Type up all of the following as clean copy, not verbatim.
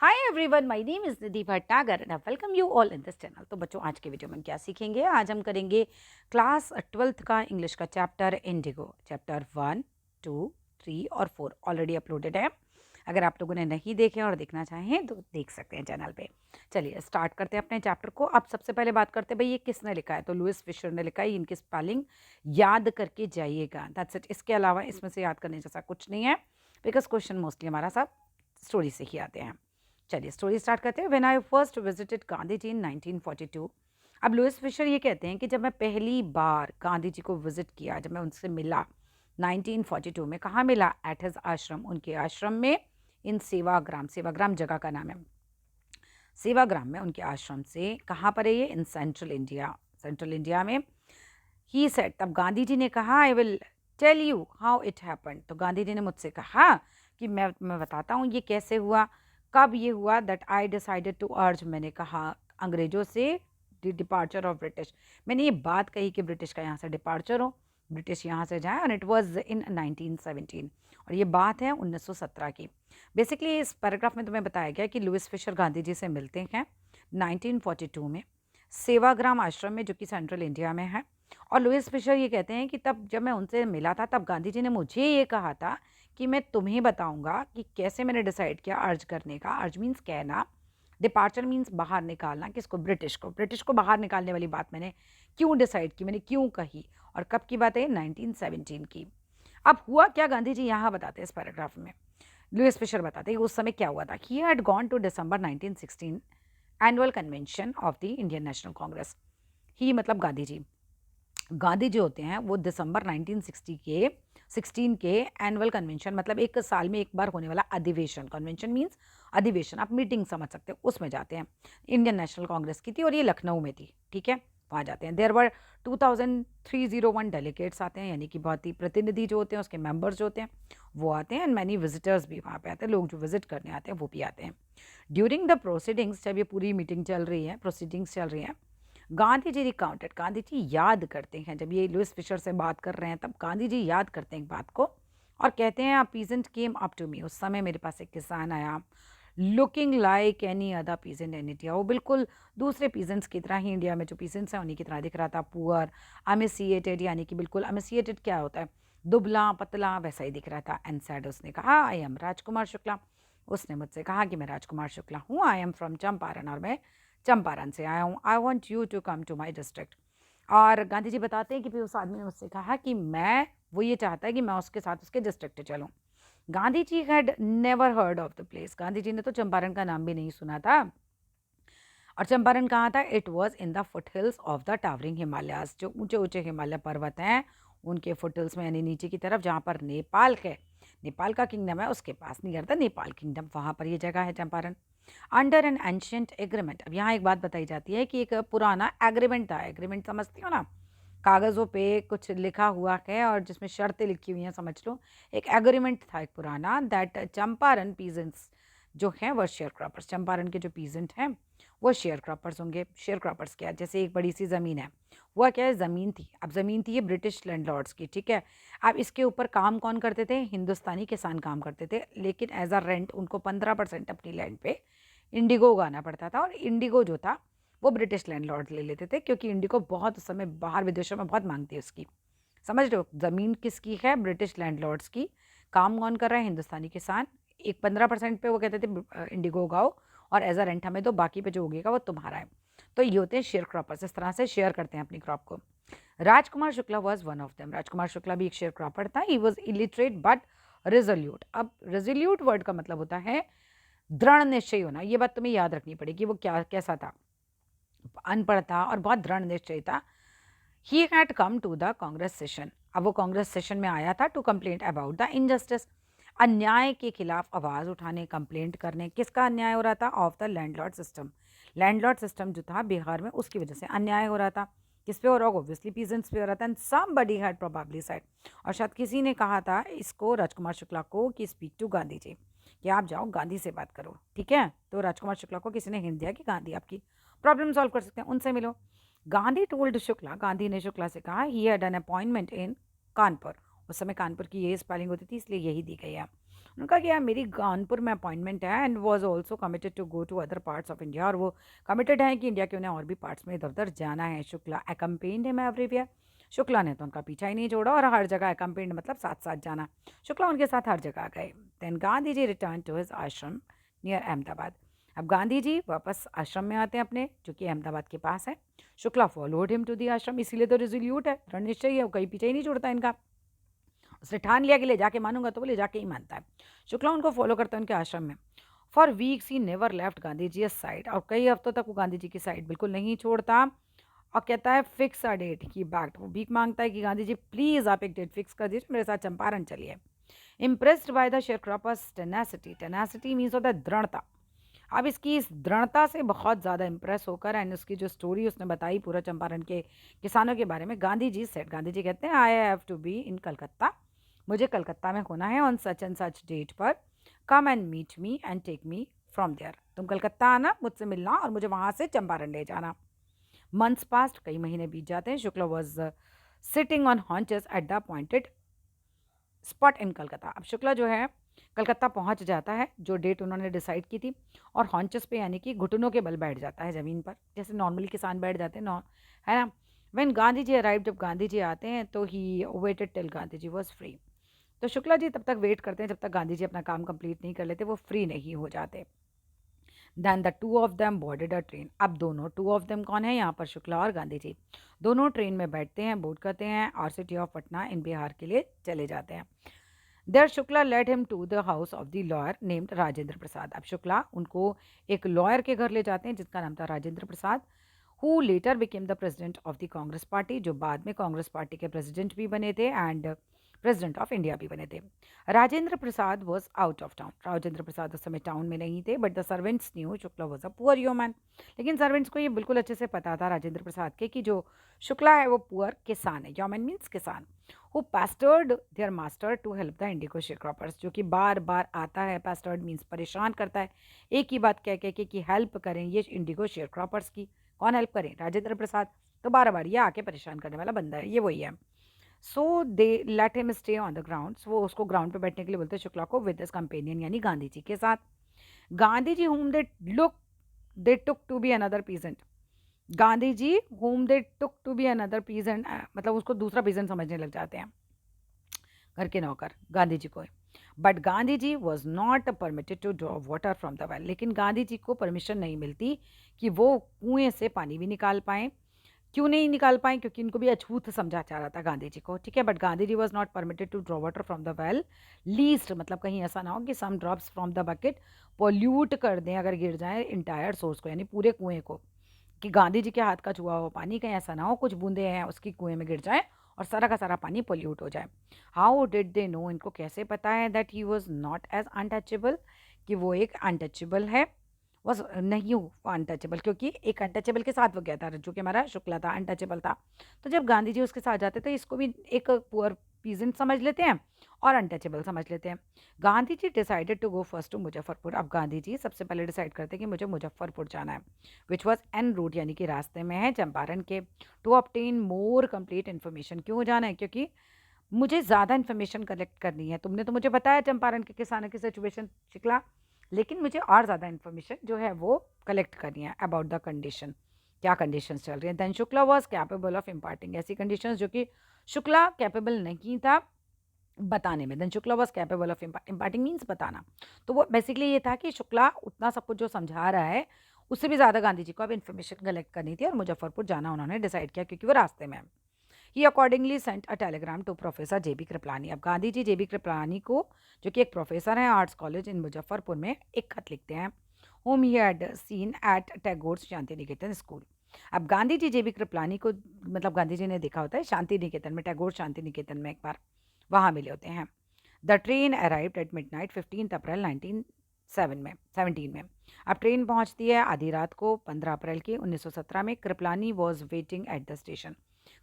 Hi everyone, my name is Nidhi Bhatnagar and I welcome you all in this channel. तो बच्चों, आज के video में क्या सीखेंगे? आज हम करेंगे क्लास 12th का इंग्लिश का चैप्टर इंडिगो। चैप्टर 1, 2, 3 और 4 ऑलरेडी अपलोडेड है। अगर आप लोगों ने नहीं देखे और देखना चाहें तो देख सकते हैं चैनल पे। चलिए स्टार्ट करते हैं अपने चैप्टर को। अब सबसे पहले बात करते हैं, भाई ये किसने लिखा है? तो लुइस फिशर ने लिखा है। इनकी स्पेलिंग याद करके जाइएगा, दैट्स इट। इसके अलावा इसमें से याद करने जैसा कुछ नहीं है, बिकॉज क्वेश्चन मोस्टली हमारा सब स्टोरी से ही आते हैं। चलिए स्टोरी स्टार्ट करते हैं। When I first visited Gandhi ji in 1942। अब लुइस फिशर ये कहते हैं कि जब मैं पहली बार गांधी जी को विजिट किया, जब मैं उनसे मिला 1942 में, कहाँ मिला? एट हिज आश्रम, उनके आश्रम में। इन सेवाग्राम, सेवाग्राम जगह का नाम है। सेवाग्राम में उनके आश्रम से। कहाँ पर है ये? In central India, central India में। ही सेड, तब गांधी जी ने कहा, I will tell you how it happened. तो गांधी जी ने मुझसे कहा कि मैं बताता हूँ ये कैसे हुआ, कब ये हुआ। दैट आई डिसाइडेड टू अर्ज, मैंने कहा अंग्रेजों से डिपार्चर ऑफ ब्रिटिश। मैंने ये बात कही कि ब्रिटिश का यहाँ से डिपार्चर हो, ब्रिटिश यहाँ से जाए, और इट वाज इन 1917। और ये बात है 1917 की। बेसिकली इस पैराग्राफ में तुम्हें बताया गया कि लुइस फिशर गांधी जी से मिलते हैं 1942 में सेवाग्राम आश्रम में, जो कि सेंट्रल इंडिया में है। और लुइस फिशर ये कहते हैं कि तब जब मैं उनसे मिला था, तब गांधी जी ने मुझे ये कहा था कि मैं तुम्हें बताऊंगा कि कैसे मैंने डिसाइड किया अर्ज करने का। अर्ज मीन्स कहना, डिपार्चर मीन्स बाहर निकालना। किसको? ब्रिटिश को। ब्रिटिश को बाहर निकालने वाली बात मैंने क्यों डिसाइड की, मैंने क्यों कही, और कब की बात है? 1917 की। अब हुआ क्या, गांधी जी यहाँ बताते हैं इस पैराग्राफ में। लुइस फिशर बताते हैं उस समय क्या हुआ था। He had gone to December 1916 annual convention of the Indian national Congress. He मतलब गांधी जी। गांधी जी होते हैं वो दिसंबर 1960 के 16 के एनुअल कन्वेंशन, मतलब एक साल में एक बार होने वाला अधिवेशन। कन्वेंशन मींस अधिवेशन, आप मीटिंग समझ सकते हो, उसमें जाते हैं। इंडियन नेशनल कांग्रेस की थी और ये लखनऊ में थी, ठीक है। वहाँ जाते हैं। देयर वर 2301 डेलीगेट्स आते हैं, यानी कि बहुत ही प्रतिनिधि जो होते हैं, उसके मेंबर्स जो होते हैं वो आते हैं। एंड मैनी विजिटर्स भी वहाँ पे आते हैं, लोग जो विजिट करने आते हैं वो भी आते हैं। ड्यूरिंग द प्रोसीडिंग्स, जब ये पूरी मीटिंग चल रही है, प्रोसीडिंग्स चल रही हैं, गांधी जी रिकाउंटेड, गांधी जी याद करते हैं। जब ये लुइस फिशर से बात कर रहे हैं तब गांधी जी याद करते हैं एक बात को, और कहते हैं, a peasant came up to me, उस समय मेरे पास एक किसान आया, looking like any other peasant in India. वो बिल्कुल दूसरे पीजेंट्स की तरह ही, इंडिया में जो पीजेंट्स हैं उन्हीं की तरह दिख रहा था। पुअर, अमेसिएटेड, यानी कि बिल्कुल, अमेसिएटेड क्या होता है? दुबला पतला, वैसा ही दिख रहा था। एंड सैड, उसने कहा, आई एम राजकुमार शुक्ला। उसने मुझसे कहा कि मैं राजकुमार शुक्ला हूँ। आई एम फ्रॉम चंपारण, और मैं चंपारण से आया हूँ। I want you to come to my district. और गांधी जी बताते हैं कि फिर उस आदमी ने मुझसे कहा कि वो ये चाहता है कि मैं उसके साथ उसके डिस्ट्रिक्ट चलूँ। Gandhi ji had never heard of the place. Gandhi ji ने तो चंपारण का नाम भी नहीं सुना था। और चंपारण कहाँ था? It was in the foot hills of the towering Himalayas, जो ऊंचे ऊंचे हिमालय पर्वत हैं उनके फुट हिल्स में, यानी नीचे की तरफ, जहाँ पर नेपाल है, नेपाल का किंगडम है, उसके पास नियर द नेपाल किंगडम, वहाँ पर ये जगह है Champaran. Under an ancient agreement. अब यहाँ एक बात बताई जाती है कि एक पुराना एग्रीमेंट था। एग्रीमेंट समझती हो ना? कागज़ों पे कुछ लिखा हुआ है और जिसमें शर्तें लिखी हुई हैं, समझ लो। एक एग्रीमेंट था एक पुराना, दैट चंपारण पीजेंट्स जो हैं वह शेयर क्रॉपर्स, चंपारण के जो पीजेंट हैं वो शेयर क्रॉपर्स होंगे। शेयर क्रॉपर्स क्या है? जैसे एक बड़ी सी ज़मीन है, वह क्या है? ज़मीन थी। अब ज़मीन थी ये ब्रिटिश लैंडलॉर्ड्स की, ठीक है। अब इसके ऊपर काम कौन करते थे? हिंदुस्तानी किसान काम करते थे, लेकिन एज अ रेंट उनको 15% अपनी लैंड पे इंडिगो उगाना पड़ता था। और इंडिगो जो था वो ब्रिटिश लैंडलॉर्ड ले लेते थे, क्योंकि इंडिगो बहुत उस समय बाहर विदेशों में बहुत मांग थी उसकी। समझ रहे हो? ज़मीन किसकी है? ब्रिटिश लैंडलॉर्ड्स की। काम कौन कर रहा है? हिंदुस्तानी किसान। एक 15% पे वो कहते थे इंडिगो उगाओ और एज अ रेंट हमें दो, बाकी पे जो उगेगा वो तुम्हारा है। तो ये होते हैं शेयर क्रॉपर्स, इस तरह से शेयर करते हैं अपनी क्रॉप को। Rajkumar Shukla was one of them. Rajkumar Shukla भी एक शेयर क्रॉपर था। He was illiterate but resolute. अब रिजोल्यूट वर्ड का मतलब होता है दृढ़ निश्चय होना। ये बात तुम्हें याद रखनी पड़ेगी। वो क्या कैसा था? अनपढ़ था और बहुत दृढ़ निश्चय था। He had come to the Congress session. अब वो कांग्रेस सेशन में आया था to complaint about the injustice, अन्याय के खिलाफ आवाज उठाने, कंप्लेंट करने। किसका अन्याय हो रहा था? Of the landlord system. Landlord system जो था बिहार में, उसकी वजह से अन्याय हो रहा था। किस पे हो रहा होगा? ऑब्वियसली पीजेंट्स पे हो रहा था। And somebody had probably said, और शायद किसी ने कहा था इसको, राजकुमार शुक्ला को, कि स्पीक टू गांधी जी, कि आप जाओ गांधी से बात करो, ठीक है। तो राजकुमार शुक्ला को किसी ने हिंट दिया कि गांधी आपकी प्रॉब्लम सॉल्व कर सकते हैं, उनसे मिलो। गांधी टोल्ड शुक्ला, गांधी ने शुक्ला से कहा, ही हैड एन अपॉइंटमेंट इन कानपुर। उस समय कानपुर की ये स्पेलिंग होती थी, इसलिए यही दी गई है। उनका क्या मेरी कानपुर में अपॉइंटमेंट है and was also committed to go to other parts of India, और वो कमिटेड हैं कि इंडिया के उन्हें और भी पार्ट्स में इधर-उधर जाना है। Shukla accompanied him everywhere. Shukla ने तो उनका पीछा ही नहीं छोड़ा और हर जगह अकम्पेनिड मतलब साथ-साथ जाना। शुक्ला उनके साथ हर जगह गए। Then Gandhi ji return to his ashram near Ahmedabad. अब गांधी जी वापस आश्रम में आते हैं अपने, जो कि अहमदाबाद के पास है। Shukla followed him to the ashram, इसीलिए तो रिजोल्यूट है, दृढ़ निश्चयी है, वो कहीं पीछे ही नहीं छोड़ता इनका। उसने ठान लिया कि ले जाके मानूंगा, तो वो ले जाके ही मानता है। शुक्ला उनको फॉलो करता है उनके आश्रम में। For weeks he never left Gandhi ji side, और कई हफ्तों तक वो गांधी जी की साइड बिल्कुल नहीं छोड़ता और कहता है फिक्स अ डेट की बैक। वो भीख मांगता है कि गांधी जी प्लीज आप एक डेट फिक्स कर दीजिए, मेरे साथ चंपारण चलिए। Impressed by the sharecroppers tenacity, tenacity means होता है दृढ़ता। अब इसकी इस दृढ़ता से बहुत ज़्यादा इम्प्रेस होकर एंड उसकी जो स्टोरी उसने बताई पूरा चंपारण के किसानों के बारे में, गांधी जी सेट, गांधी जी कहते हैं I have to be in Calcutta, मुझे कलकत्ता में होना है on such and such date पर। Come and meet me and take me from there, तुम कलकत्ता आना, मुझसे मिलना और मुझे वहाँ से चंपारण ले जाना। मंथ्स पास्ट, कई महीने बीत जाते हैं। Shukla was sitting on haunches at the appointed spot in Calcutta. अब शुक्ला जो है कलकत्ता पहुंच जाता है जो डेट उन्होंने डिसाइड की थी, और हॉन्चेस पे यानी कि घुटनों के बल बैठ जाता है ज़मीन पर, जैसे नॉर्मली किसान बैठ जाते हैं है ना। व्हेन गांधी जी अराइव, जब गांधी जी आते हैं तो he waited till Gandhi ji was free. तो शुक्ला जी तब तक वेट करते हैं जब तक गांधी जी अपना काम कंप्लीट नहीं कर लेते, वो फ्री नहीं हो जाते। Then the two of them boarded a train. अब दोनों, टू ऑफ देम कौन है यहाँ पर, शुक्ला और गांधी जी, दोनों ट्रेन में बैठते हैं, बोर्ड करते हैं और city of Patna in Bihar के लिए चले जाते हैं। There Shukla led him to the house of the lawyer named Rajendra Prasad. अब शुक्ला उनको एक लॉयर के घर ले जाते हैं जिसका नाम था Rajendra Prasad, who later became the president of the Congress party, जो बाद में कांग्रेस पार्टी के प्रेसिडेंट भी बने थे एंड प्रेसिडेंट ऑफ इंडिया भी बने थे। Rajendra Prasad was out of town, Rajendra Prasad उस समय टाउन में नहीं थे, but the servants knew Shukla was a poor human. लेकिन सर्वेंट्स को ये बिल्कुल अच्छे से पता था राजेंद्र प्रसाद के कि जो शुक्ला है वो पुअर किसान है, ह्यूमन मीन्स किसान, who pestered their master to help the indigo sharecroppers, जो कि बार बार आता है, पेस्टर्ड मीन्स परेशान करता है, एक ही बात कह कह के कि हेल्प करें ये इंडिगो शेयरक्रॉपर्स की। कौन हेल्प करें, राजेंद्र प्रसाद, तो बार बार ये आके परेशान करने वाला बंदा है, ये वही है। So they let him stay on the ground, वो उसको ग्राउंड पे बैठने के लिए बोलते हैं शुक्ला को, विद दिस कंपेनियन यानी गांधी जी के साथ। गांधी जी whom they took to be another peasant, Gandhi ji whom they took to be another peasant, मतलब उसको दूसरा peasant समझने लग जाते हैं, घर के नौकर गांधी जी को। But Gandhi ji was not permitted to draw water from the well, लेकिन गांधी जी को परमिशन नहीं मिलती कि वो कुएं से पानी भी निकाल पाएँ। क्यों नहीं निकाल पाए, क्योंकि इनको भी अछूत समझा जा रहा था गांधी जी को, ठीक है। But Gandhi ji was not permitted to draw water from the well, lest मतलब कहीं ऐसा ना हो कि some drops from the bucket pollute कर दें, अगर गिर जाए इंटायर सोर्स को यानी पूरे कुएं को, कि गांधी जी के हाथ का छुआ हुआ पानी कहीं ऐसा ना हो कुछ बूंदे हैं उसकी कुएं में गिर जाए और सारा का सारा पानी पोल्यूट हो जाए। हाउ डिड दे नो, इनको कैसे पता है that he was not as untouchable, कि वो एक अनटचेबल है, वॉज नहीं हो अनटचेबल, क्योंकि एक अनटचेबल के साथ वो गया था जो कि हमारा शुक्ला था, अनटचेबल था। तो जब गांधी जी उसके साथ जाते थे इसको भी एक पुअर पीजेंट समझ लेते हैं और अनटचेबल समझ लेते हैं। Gandhi ji decided to go first to Muzaffarpur. अब गांधी जी सबसे पहले डिसाइड करते हैं कि मुझे मुजफ्फरपुर जाना है, विच वॉज एन रूट यानी कि रास्ते में है चंपारण के, to obtain more complete information. क्यों जाना है, क्योंकि मुझे ज़्यादा इन्फॉर्मेशन कलेक्ट करनी है। तुमने तो मुझे बताया चंपारण के किसानों की सिचुएशन शिकला, लेकिन मुझे और ज़्यादा इन्फॉर्मेशन जो है वो कलेक्ट करनी है अबाउट द कंडीशन, क्या कंडीशंस चल रही हैं। Then Shukla was capable of imparting, ऐसी कंडीशंस जो कि शुक्ला कैपेबल नहीं था बताने में। Then Shukla was capable of imparting means बताना। तो वो बेसिकली ये था कि शुक्ला उतना सब कुछ जो समझा रहा है उससे भी ज़्यादा गांधी जी को अब इन्फॉर्मेशन कलेक्ट करनी थी और मुजफ्फरपुर जाना उन्होंने डिसाइड किया क्योंकि वो रास्ते में है। He accordingly sent a telegram to professor J B Kripalani. अब गांधी जी जेबी कृपलानी को, जो कि एक प्रोफेसर हैं आर्ट्स कॉलेज इन मुजफ्फरपुर में, एक खत लिखते हैं, whom he had seen at Tagore's Shantiniketan school. अब गांधी जी जेबी कृपलानी को मतलब गांधी जी ने देखा होता है शांति निकेतन में, टैगोर शांति निकेतन में एक बार वहाँ मिले होते हैं। The train arrived at midnight 15 अप्रैल 1917 में। अब ट्रेन पहुंचती है आधी रात को 15 अप्रैल की 1917 में। Kripalani was waiting at the station,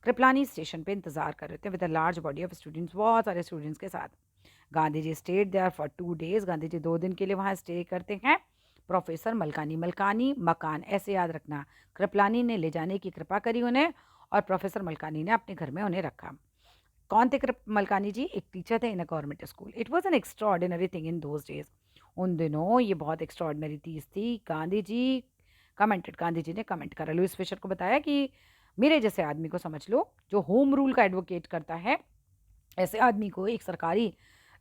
Kripalani station पे इंतजार कर रहे थे with a large body of students, बहुत सारे स्टूडेंट्स के साथ। Gandhi ji stayed there for 2 days, Gandhi ji 2 दिन के लिए वहाँ स्टे करते हैं। प्रोफेसर मलकानी, मलकानी मकान ऐसे याद रखना, कृपलानी ने ले जाने की कृपा करी उन्हें और प्रोफेसर मलकानी ने अपने घर में उन्हें रखा। कौन थे मलकानी जी? एक टीचर थे in a government school. It was an extraordinary thing in those days. उन दिनों ये बहुत एक्स्ट्राऑर्डिनरी चीज़ थी। गांधी जी ने कमेंट करा। लुईस फिशर को बताया कि मेरे जैसे आदमी को समझ लो जो होम रूल का एडवोकेट करता है, ऐसे आदमी को एक सरकारी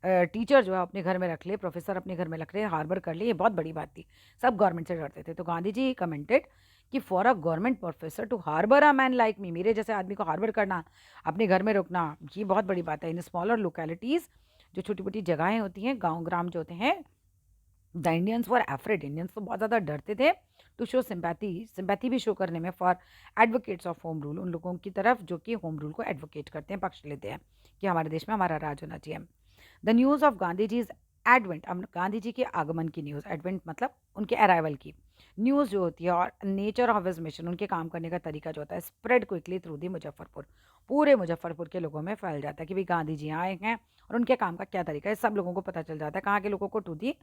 टीचर जो है अपने घर में रख ले, प्रोफेसर अपने घर में रख ले, हार्बर कर ले, ये बहुत बड़ी बात थी। सब गवर्नमेंट से डरते थे। तो गांधी जी कमेंटेड कि for a government professor to harbour a man like me, मेरे जैसे आदमी को हार्बर करना, अपने घर में रुकना, ये बहुत बड़ी बात है। इन स्मॉलर लोकेलिटीज़, जो छोटी मोटी जगहें होती हैं, गाँव ग्राम जो होते हैं, the Indians were afraid, Indians तो बहुत ज़्यादा डरते थे टू शो सिंपैथी, सिंपैथी भी शो करने में for advocates of home rule, उन लोगों की तरफ जो कि होम रूल को एडवोकेट करते हैं, पक्ष लेते हैं कि हमारे देश में हमारा राज होना चाहिए। The news of Gandhi ji is advent, अब गांधी जी के आगमन की न्यूज़, एडवेंट मतलब उनके अराइवल की न्यूज़ जो होती है, और नेचर ऑफ हिज मिशन, उनके काम करने का तरीका जो होता है, spread quickly through the Muzaffarpur, पूरे मुजफ्फरपुर के लोगों में फैल जाता है कि भाई गांधी जी आए हैं और उनके काम का क्या तरीका है, सब लोगों को पता चल जाता है। कहाँ के लोगों को? To the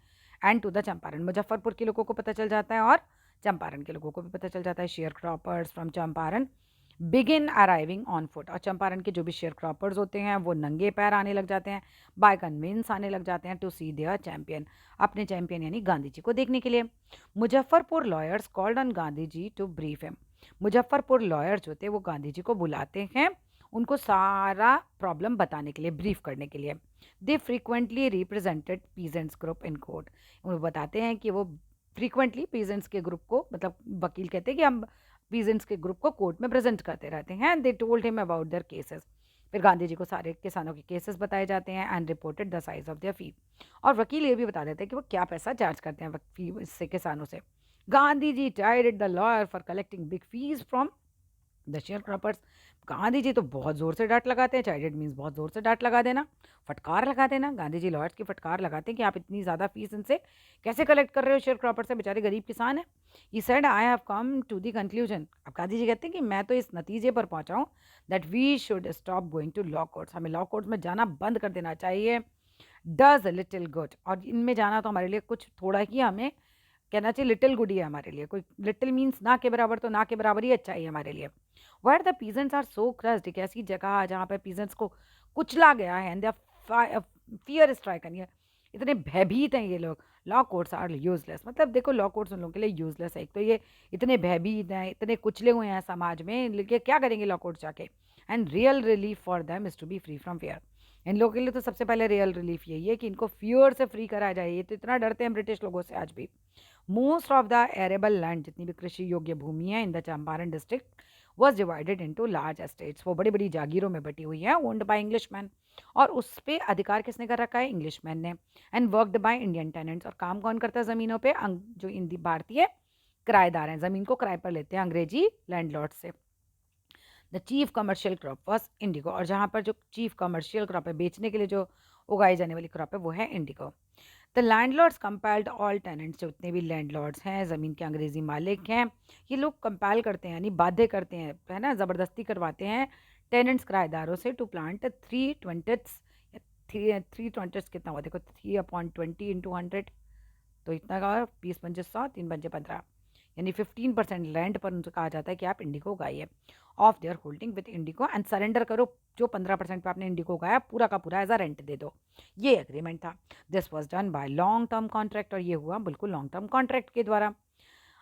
and to the Champaran, Muzaffarpur के लोगों को पता चल जाता है और चंपारण के लोगों को भी पता चल जाता है। Share croppers from Champaran begin arriving on foot, और चंपारण के जो भी शेयर क्रॉपर्स होते हैं वो नंगे पैर आने लग जाते हैं, बाय कन्वेंस आने लग जाते हैं, टू सी देयर चैंपियन, अपने चैंपियन यानी गांधी जी को देखने के लिए। Muzaffarpur lawyers called on Gandhi ji to brief him, Muzaffarpur lawyers जो थे वो गांधी जी को बुलाते हैं उनको सारा प्रॉब्लम बताने के लिए, ब्रीफ करने के लिए। They frequently represented peasants group in court, वो बताते हैं कि वो फ्रीक्वेंटली पीजेंट्स के ग्रुप को, मतलब वकील कहते हैं कि हम पीजेंट्स के ग्रुप को कोर्ट में प्रेजेंट करते रहते हैं। They told him about their cases, फिर गांधी जी को सारे किसानों के केसेस बताए जाते हैं, and reported the size of their fee, और वकील ये भी बता देते हैं कि वो क्या पैसा चार्ज करते हैं फी इससे, किसानों से। Gandhi ji tired the lawyer for collecting big fees from the share croppers, Gandhi ji तो बहुत ज़ोर से डांट लगाते हैं, चाइल्ड मीन्स बहुत ज़ोर से डांट लगा देना, फटकार लगा देना। गांधी जी लॉयर्स की फटकार लगाते हैं कि आप इतनी ज़्यादा फीस इनसे कैसे कलेक्ट कर रहे हो, शेयर क्रॉपर्स से, बेचारे गरीब किसान हैं। He said I have come to the conclusion, अब गांधी जी कहते हैं कि मैं तो इस नतीजे पर पहुंचा हूँ that we should stop going to law courts, हमें लॉ कोर्ट्स में जाना बंद कर देना चाहिए। डज लिटिल गुड, और इनमें जाना तो हमारे लिए कुछ थोड़ा ही, हमें कहना चाहिए लिटिल गुड ही है हमारे लिए, कोई लिटिल मीन्स ना के बराबर, तो ना के बराबर ही अच्छा ही है हमारे लिए। Where the peasants are so crushed, एक ऐसी जगह है जहाँ पर पीजेंट्स को कुचला गया है, एंड फियर स्ट्राइकन, ये इतने भयभीत हैं ये लोग। लॉ कोर्ट्स आर यूजलेस, मतलब देखो लॉ कोर्ट्स उन लोगों के लिए यूजलेस है। एक तो ये इतने भयभीत हैं, इतने कुचले हुए हैं समाज में, लेकिन क्या करेंगे लॉ कोर्ट्स जाके। And real relief for them is to be free from fear, इन लोगों के लिए तो सबसे पहले रियल रिलीफ यही है कि इनको फियर से फ्री करा जाए। ये तो इतना डरते हैं ब्रिटिश लोगों से आज भी। Most of the arable land, जितनी भी कृषि योग्य भूमि है in the Champaran district, was divided into large estates, वो बड़ी बड़ी जागीरों में बटी हुई है, ओन्ड बाय इंग्लिशमैन, और उस पर अधिकार किसने कर रखा है? इंग्लिशमैन ने। And worked by Indian tenants, और काम कौन करता है ज़मीनों पे? जो हिंदी भारतीय किराएदार हैं, ज़मीन को किराए पर लेते हैं अंग्रेजी लैंडलॉर्ड से। The chief commercial crop was Indigo, और जहाँ पर जो चीफ कमर्शियल क्रॉप है, बेचने के लिए जो उगाई जाने वाली क्रॉप है, वो है Indigo. The landlords compelled all tenants, जो जितने भी लैंडलॉर्ड्स हैं, ज़मीन के अंग्रेजी मालिक हैं, ये लोग कंपेल करते हैं यानी बाध्य करते हैं, है ना, ज़बरदस्ती करवाते हैं टेनेंट्स किराएदारों से, टू प्लांट 3/20, 3/20 कितना हुआ देखो, 3/20 इंटू 100, तो इतना का 20 × 100, 3 × 15, यानी 15% लैंड पर उनसे कहा जाता है कि आप इंडिको उगाइए, off their holding with indigo, and surrender करो जो 15% पे आपने इंडिको उगाया, पूरा का पूरा एज अ रेंट दे दो। ये एग्रीमेंट था। This was done by long term contract, और ये हुआ बिल्कुल लॉन्ग टर्म कॉन्ट्रैक्ट के द्वारा।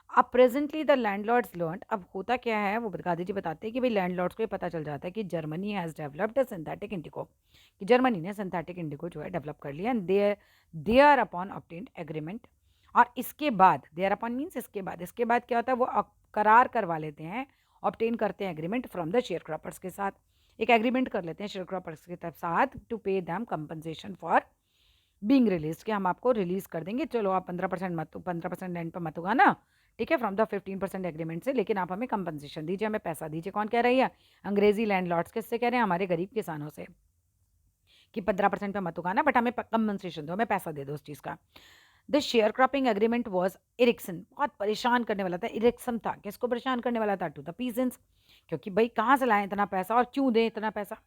अब प्रेजेंटली द लैंडलॉर्ड्स लर्न, अब होता क्या है वो गांधी जी बताते हैं कि भाई लैंडलॉर्ड्स को ये पता चल जाता है कि जर्मनी हैज़ डेवलप्ड सिंथेटिक इंडिको, कि जर्मनी ने सिंथेटिक इंडिको जो है डेवलप कर लिया, and thereupon obtained agreement, और इसके बाद देयर अपॉन मीन्स इसके बाद क्या होता है, वो करार करवा लेते हैं, ऑब्टेन करते हैं agreement from the share croppers के साथ, एक एग्रीमेंट कर लेते हैं शेयर क्रॉपर्स के साथ, to pay them compensation for being release, कि हम आपको रिलीज कर देंगे, चलो आप 15% लैंड पर मत उगाना, ठीक है, फ्रॉम द 15% एग्रीमेंट से, लेकिन आप हमें कंपनसेशन दीजिए, हमें पैसा दीजिए। कौन कह रही है? अंग्रेजी लैंडलॉर्ड्स किससे कह रहे हैं? हमारे गरीब किसानों से, कि 15% पे मत उगाना, बट हमें कंपनसेशन दो, हमें पैसा दे दो उस चीज़ का। The share cropping agreement was Erikson, बहुत परेशान करने वाला था, इरिक्सन था, किसको परेशान करने वाला था? टू द पीजेंट्स, क्योंकि भाई कहाँ से लाएं इतना पैसा और क्यों दें इतना पैसा।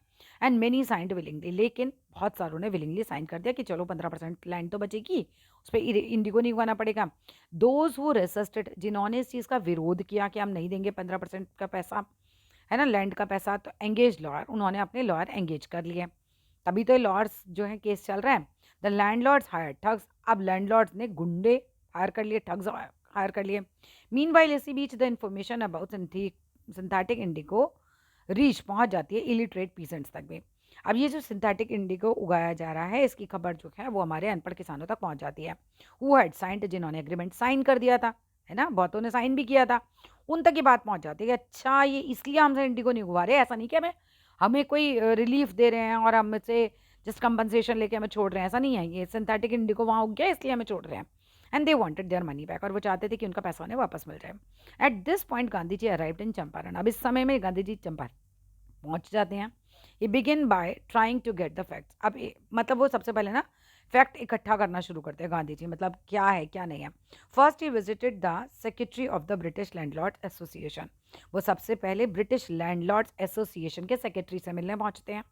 एंड मेनी साइंड विलिंगली, लेकिन बहुत सारों ने विलिंगली साइन कर दिया कि चलो 15% लैंड तो बचेगी, उस पर इंडिगो नहीं उगाना पड़ेगा। दोज हु रेसिस्टेड, जिन्होंने इस चीज़ का विरोध किया कि हम नहीं देंगे 15% का पैसा, है ना, लैंड का पैसा। तो एंगेज लॉयर, उन्होंने अपने लॉयर एंगेज कर लिए, तभी तो लॉयर्स जो है केस चल रहा है। द लैंडलॉर्ड्स हायर ठग्स, अब लैंडलॉर्ड्स ने गुंडे हायर कर लिए, ठग्स हायर कर लिए। मीनवाइल इसी बीच the information about synthetic indigo reach पहुंच जाती है इलिटरेट पीसेंट्स तक भी। अब ये जो सिंथेटिक इंडिगो उगाया जा रहा है, इसकी खबर जो है वो हमारे अनपढ़ किसानों तक पहुंच जाती है। हु हैड साइंड, जिन्होंने एग्रीमेंट साइन कर दिया था, है ना, बहुतों ने साइन भी किया था, उन तक ये बात पहुंच जाती है कि अच्छा ये इसलिए हमसे इंडिगो नहीं उगवा रहे, ऐसा नहीं कि हमें हमें कोई रिलीफ दे रहे हैं और हमसे जस्ट कंपनसेशन लेके हमें छोड़ रहे हैं, ऐसा नहीं है। ये सिंथेटिक इंडिगो वहाँ उग गया इसलिए हमें छोड़ रहे हैं। And they wanted their money back, और वो चाहते थे कि उनका पैसा उन्हें वापस मिल जाए। At this point Gandhi ji arrived in Champaran, अब इस समय में गांधी जी चंपारण पहुंच जाते हैं। He begin by trying to get the facts, अब मतलब वो सबसे पहले ना फैक्ट इकट्ठा करना शुरू करते हैं गांधी जी, मतलब क्या है क्या नहीं है। First he visited the secretary of the British landlord association, वो सबसे पहले ब्रिटिश लैंडलॉर्ड्स एसोसिएशन के सेक्रेटरी से मिलने पहुंचते हैं।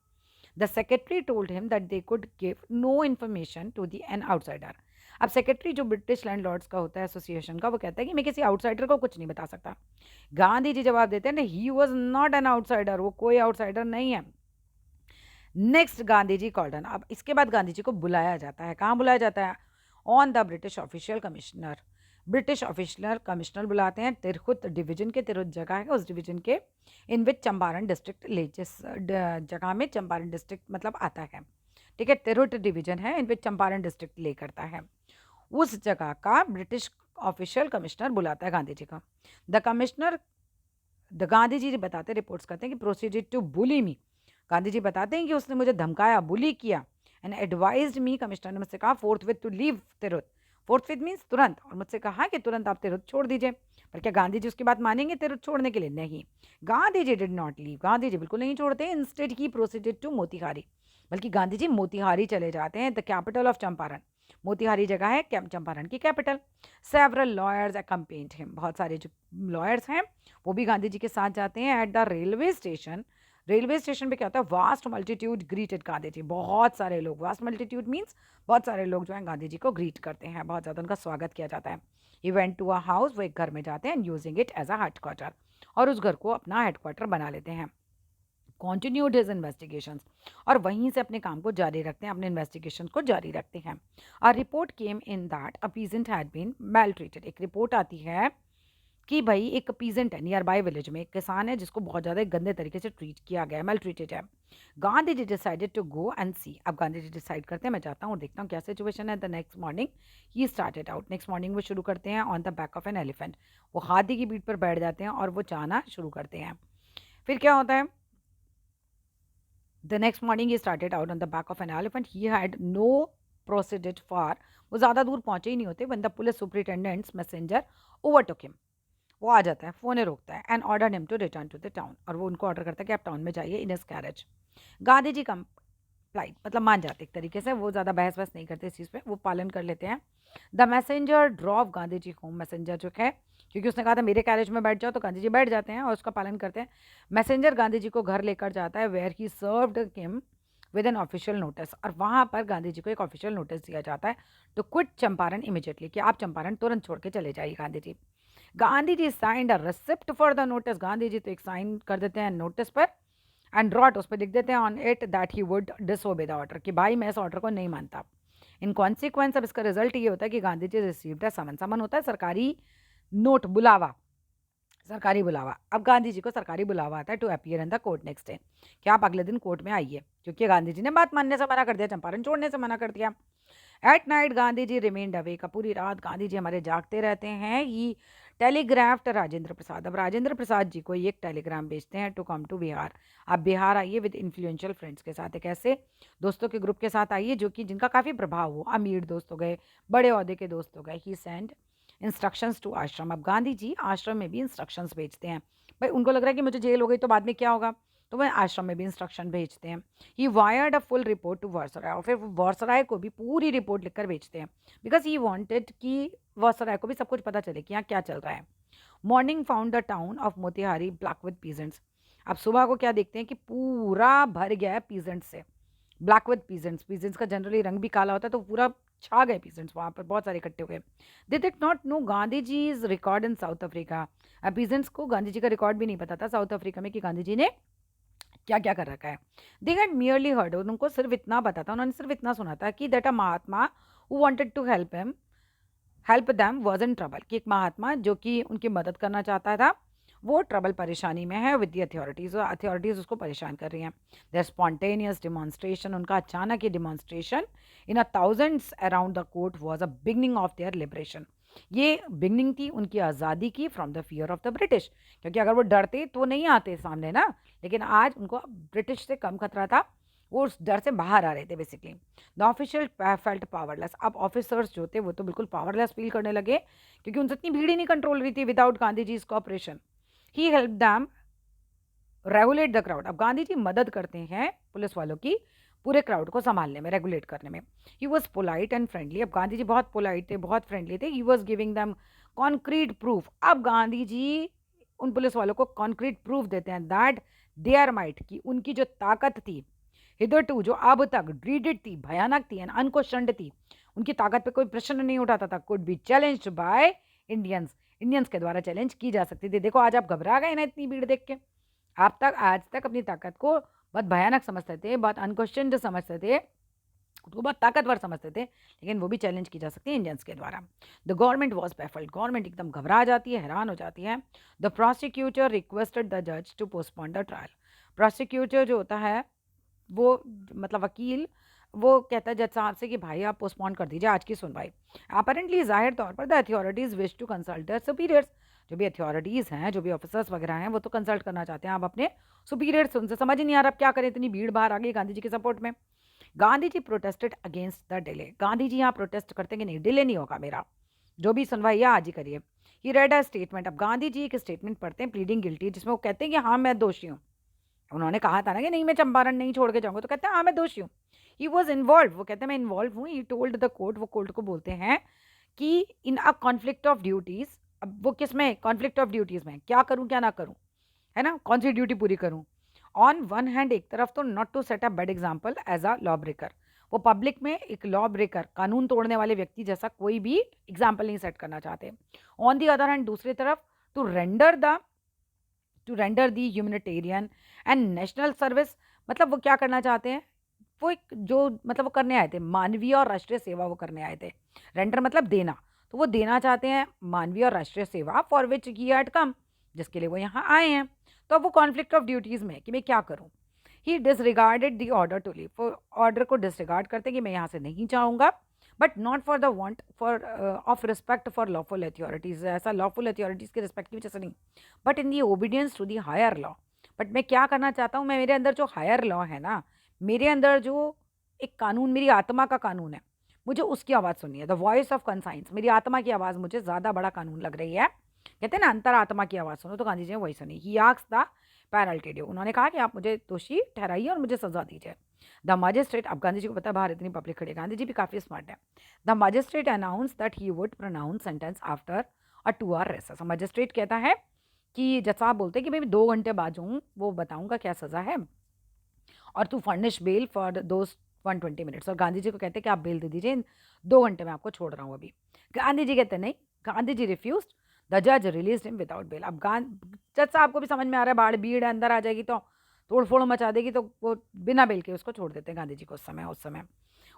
The secretary told him that they could give no information to the an outsider. अब सेक्रेटरी जो ब्रिटिश लैंडलॉर्ड्स का होता है एसोसिएशन का, वो कहता है कि मैं किसी आउटसाइडर को कुछ नहीं बता सकता। गांधी जी जवाब देते हैं ना, ही वॉज नॉट एन आउटसाइडर, वो कोई आउटसाइडर नहीं है। नेक्स्ट गांधी जी कॉल्डन, अब इसके बाद गांधी जी को बुलाया जाता है, कहाँ बुलाया जाता है, on the British official commissioner, British official commissioner बुलाते हैं तिरहुत डिवीजन के, तिरहुत जगह है उस डिवीजन के, इन विच चंपारण डिस्ट्रिक्ट ले, जिस जगह में चंपारण डिस्ट्रिक्ट मतलब आता है, ठीक है, तिरहुत डिवीजन है इन विच चंपारण डिस्ट्रिक्ट ले करता है, उस जगह का ब्रिटिश ऑफिशियल कमिश्नर बुलाता है गांधी जी का। The commissioner, the Gandhi ji बताते रिपोर्ट्स करते हैं कि प्रोसीडेड टू बुली मी, गांधी जी बताते हैं कि उसने मुझे धमकाया, बुली किया, एंड एडवाइज्ड मी, कमिश्नर ने मुझसे कहा forthwith to leave Tirhut, forthwith means तुरंत, और मुझसे कहा कि तुरंत आप तिरुत छोड़ दीजिए। पर क्या गांधी जी उसकी बात मानेंगे तिरुत छोड़ने के लिए? नहीं, Gandhi ji did not leave, Gandhi ji बिल्कुल नहीं छोड़ते। Instead he proceeded to Motihari, बल्कि गांधी जी मोतिहारी चले जाते हैं, the capital of Champaran, Motihari जगह है चंपारण की capital. Several lawyers accompanied him, बहुत सारे जो लॉयर्स हैं वो भी गांधी जी के साथ जाते हैं। At the railway station, railway station पे क्या होता है, vast multitude greeted Gandhi ji, बहुत सारे लोग, वास्ट मल्टीट्यूड मीन्स बहुत सारे लोग जो हैं गांधी जी को ग्रीट करते हैं, बहुत ज़्यादा उनका स्वागत किया जाता है। He went to a house, वो एक घर में जाते हैं, using it as a headquarter, और उस घर को अपना हेडक्वार्टर बना लेते हैं। कॉन्टिन्यूड हिज इन्वेस्टिगेशन, और वहीं से अपने काम को जारी रखते हैं, अपने इन्वेस्टिगेशन को जारी रखते हैं। A report came in that a peasant had been maltreated, एक रिपोर्ट आती है कि भाई एक पीजेंट है नियर बाय विलेज में, एक किसान है जिसको बहुत ज़्यादा गंदे तरीके से ट्रीट किया गया है, मेल ट्रीटेड है। Gandhi ji decided to go and सी, अब गांधी जी डिसाइड करते हैं मैं जाता हूँ देखता हूँ क्या सिचुएशन है। The next morning he started out, next morning वो शुरू करते हैं on the back of an elephant, वो हाथी की पीठ पर बैठ जाते हैं और वो जाना शुरू करते हैं। फिर क्या होता है, the next morning he started out on the back of an elephant, he had no proceeded far, वो ज़्यादा दूर पहुंचे ही नहीं होते, when the police superintendent's messenger overtook him, वो आ जाता है, फ़ोन रोकता है, and order him to return to the town, और वो उनको ऑर्डर करता है कि आप टाउन में जाइए in his carriage. Gandhi ji complied, मतलब मान जाते एक तरीके से, वो ज़्यादा बहस वहस नहीं करते इस चीज़ पे, वो पालन कर लेते हैं। The messenger drop Gandhi ji home, messenger जो है, क्योंकि उसने कहा था मेरे कैरेज में बैठ जाओ, तो गांधी जी बैठ जाते हैं और उसका पालन करते हैं। मैसेंजर गांधी जी को घर लेकर जाता है, where he served him with an official notice, और वहाँ पर गांधी जी को एक ऑफिशियल नोटिस दिया जाता है टू क्विट चंपारण इमीडिएटली, कि आप चंपारण तुरंत छोड़ के चले जाइए Gandhi ji. Gandhi ji signed a receipt for the notice, Gandhi ji तो एक साइन कर देते हैं नोटिस पर, एंड ड्रॉट, उस पर लिख देते हैं on it that he would disobey the order, कि भाई मैं इस ऑर्डर को नहीं मानता। इन कॉन्सिक्वेंस अब इसका रिजल्ट ये होता है कि गांधी जी रिसीव्ड है समन, समन होता है सरकारी नोट, बुलावा, सरकारी बुलावा। अब गांधी जी को सरकारी बुलावा आता है to appear in the court next day, कि आप अगले दिन कोर्ट में आइए, क्योंकि गांधी जी ने बात मानने से मना कर दिया, चंपारण छोड़ने से मना कर दिया। At night Gandhi ji remained awake, पूरी रात गांधी जी हमारे जागते रहते हैं। ही टेलीग्राफ्ड राजेंद्र प्रसाद, अब राजेंद्र प्रसाद जी को एक टेलीग्राम भेजते हैं टू कम टू बिहार, आप बिहार आइए विद इन्फ्लुएंशियल फ्रेंड्स के साथ, एक ऐसे दोस्तों के ग्रुप के साथ आइए जो कि जिनका काफ़ी प्रभाव हो, अमीर दोस्त हो गए, बड़े ओहदे के दोस्त हो गए। ही सेंड इंस्ट्रक्शंस टू आश्रम, अब गांधी जी आश्रम में भी इंस्ट्रक्शंस भेजते हैं, भाई उनको लग रहा है कि मुझे जेल हो गई तो बाद में क्या होगा, तो वह आश्रम में भी इंस्ट्रक्शन भेजते हैं। He wired a full report to viceroy, और फिर वायसराय को भी पूरी रिपोर्ट लिखकर भेजते हैं, बिकॉज ही वांटेड कि वायसराय को भी सब कुछ पता चले कि यहाँ क्या चल रहा है। Morning found the town of Motihari black with peasants, अब सुबह को क्या देखते हैं कि पूरा भर गया है पीजेंट्स से, ब्लैक विद पीजेंट्स, पीजेंट्स का जनरली रंग भी काला होता है, तो पूरा छा गए पीजेंट्स वहाँ पर, बहुत सारे इकट्ठे हो गए। They did not know Gandhi ji is record in South Africa. अब पीजेंट्स को गांधी जी का रिकॉर्ड भी नहीं पता था साउथ अफ्रीका में कि गांधी जी ने क्या क्या कर रखा है। दे हैड मियरली हर्ड, उनको सिर्फ इतना पता था, उन्होंने सिर्फ इतना सुना था कि that a Mahatma who wanted to help them was in trouble, कि एक महात्मा जो कि उनकी मदद करना चाहता था वो ट्रबल परेशानी में है विद द अथॉरिटीज, और अथॉरिटीज उसको परेशान कर रही हैं। देयर स्पॉन्टेनियस डिमॉन्स्ट्रेशन, उनका अचानक ये demonstration in a thousands around the court was a beginning of their liberation. ये बिगनिंग थी उनकी आज़ादी की from the fear of the British, क्योंकि अगर वो डरते तो नहीं आते सामने ना, लेकिन आज उनको ब्रिटिश से कम खतरा था, वो उस डर से बाहर आ रहे थे basically. The official felt powerless, अब ऑफिसर्स जो थे वो तो बिल्कुल पावरलेस फील करने लगे, क्योंकि उनसे इतनी भीड़ ही नहीं कंट्रोल रही थी without Gandhi ji cooperation. He help them regulate the crowd, अब गांधी जी मदद करते हैं पुलिस वालों की पूरे क्राउड को संभालने में, रेगुलेट करने में। He was polite and friendly, अब गांधी जी बहुत पोलाइट थे, बहुत फ्रेंडली थे। He was giving them concrete proof, अब गांधी जी उन पुलिस वालों को कॉन्क्रीट प्रूफ देते हैं दैट देयर माइट, की उनकी जो ताकत थी हिदरटू, जो अब तक ड्रीडेड थी, भयानक थी एंड अनक्वेश्चनड थी, उनकी ताकत पे कोई प्रश्न नहीं उठाता था, could be challenged by Indians, Indians के द्वारा चैलेंज की जा सकती थी। देखो आज आप घबरा गए ना इतनी भीड़ देख के, आप तक आज तक अपनी ताकत को बहुत भयानक समझते थे, बहुत अनक्वेश्चनड समझते थे, उसको बहुत ताकतवर समझते थे, लेकिन वो भी चैलेंज की जा सकती है इंडियंस के द्वारा। The government was baffled, government एकदम घबरा जाती है, हैरान हो जाती है। द प्रोसिक्यूटर रिक्वेस्टेड द जज to postpone the trial, prosecutor जो होता है वो मतलब वकील, वो कहता है जज साहब से कि भाई आप पोस्टपोन कर दीजिए आज की सुनवाई। अपेरेंटली जाहिर तौर पर the authorities wish to consult their superiors, जो भी अथॉरिटीज़ हैं, जो भी ऑफिसर्स वगैरह हैं, वो तो कंसल्ट करना चाहते हैं आप अपने सुपीरियर्स, उनसे समझ ही नहीं आ रहा अब क्या करें, इतनी भीड़ बाहर आ गई गांधी जी के सपोर्ट में। Gandhi ji protested against the delay, Gandhi ji यहाँ प्रोटेस्ट करते हैं कि नहीं डिले नहीं होगा मेरा, जो भी सुनवाई है आज ही करिए। ही रेड अ स्टेटमेंट, अब गांधी जी एक स्टेटमेंट पढ़ते हैं प्लीडिंग गिल्टी, जिसमें वो कहते हैं कि हाँ मैं दोषी हूँ, उन्होंने कहा था ना कि नहीं मैं चंपारण नहीं छोड़ के जाऊंगा, तो कहते हैं हाँ मैं दोषी हूँ। ही वॉज इन्वॉल्व, वो कहते हैं मैं इन्वॉल्व हूँ। ही टोल्ड द कोर्ट, वो कोर्ट को बोलते हैं कि इन अ कॉन्फ्लिक्ट ऑफ ड्यूटीज, अब वो किस में कॉन्फ्लिक्ट ऑफ ड्यूटीज में, क्या करूँ क्या ना करूँ, है ना, कौन सी ड्यूटी पूरी करूँ। ऑन वन हैंड एक तरफ तो not to set a bad example as a law breaker, वो पब्लिक में एक लॉ ब्रेकर, कानून तोड़ने वाले व्यक्ति जैसा कोई भी एग्जाम्पल नहीं सेट करना चाहते। ऑन दी अदर हैंड दूसरी तरफ to render the humanitarian and national service, मतलब वो क्या करना चाहते हैं, वो एक जो मतलब वो करने आए थे मानवीय और राष्ट्रीय सेवा, वो करने आए थे। रेंडर मतलब देना, तो वो देना चाहते हैं मानवीय और राष्ट्रीय सेवा, फॉर विच ही हैड कम, जिसके लिए वो यहाँ आए हैं। तो अब वो कॉन्फ्लिक्ट ऑफ ड्यूटीज़ में कि मैं क्या करूँ। He disregarded the order to leave, वो ऑर्डर को डिसरिगार्ड करते कि मैं यहाँ से नहीं चाहूँगा, but not for the want for of respect for lawful authorities, ऐसा लॉफुल अथॉरिटीज़ के रिस्पेक्ट की वजह से नहीं, but in the obedience to the higher law. But मैं क्या करना चाहता हूँ, मैं मेरे अंदर जो हायर लॉ है ना, मेरे अंदर जो एक कानून, मेरी आत्मा का कानून है, मुझे उसकी आवाज़ सुननी है। द वॉइस ऑफ कंसाइंस, मेरी आत्मा की आवाज़ मुझे ज़्यादा बड़ा कानून लग रही है, कहते हैं ना अंतर आत्मा की आवाज़ सुनो, तो गांधी जी ने वही सुनी। He asked the penalty due, उन्होंने कहा कि आप मुझे दोषी ठहराइए और मुझे सजा दीजिए। द मजिस्ट्रेट, अब गांधी जी को पता है बाहर इतनी पब्लिक खड़ी है, गांधी जी भी काफ़ी स्मार्ट है। The magistrate announce that he would pronounce sentence after a 2 hour recess, magistrate कहता है कि जज साहब बोलते हैं कि मैं 2 घंटे बाद जो हूँ वो बताऊंगा क्या सज़ा है, और to furnish bail for those 120 minutes, और गांधी जी को कहते हैं कि आप बेल दे दीजिए, 2 घंटे में आपको छोड़ रहा हूँ अभी। गांधी जी कहते नहीं, गांधी जी रिफ्यूज, द जज रिलीज हिम विदाउट बेल। अब जज साहब को भी समझ में आ रहा है बाढ़ भीड़ अंदर आ जाएगी तो तोड़ फोड़ मचा देगी, तो वो बिना बेल के उसको छोड़ देते हैं गांधी जी को उस समय।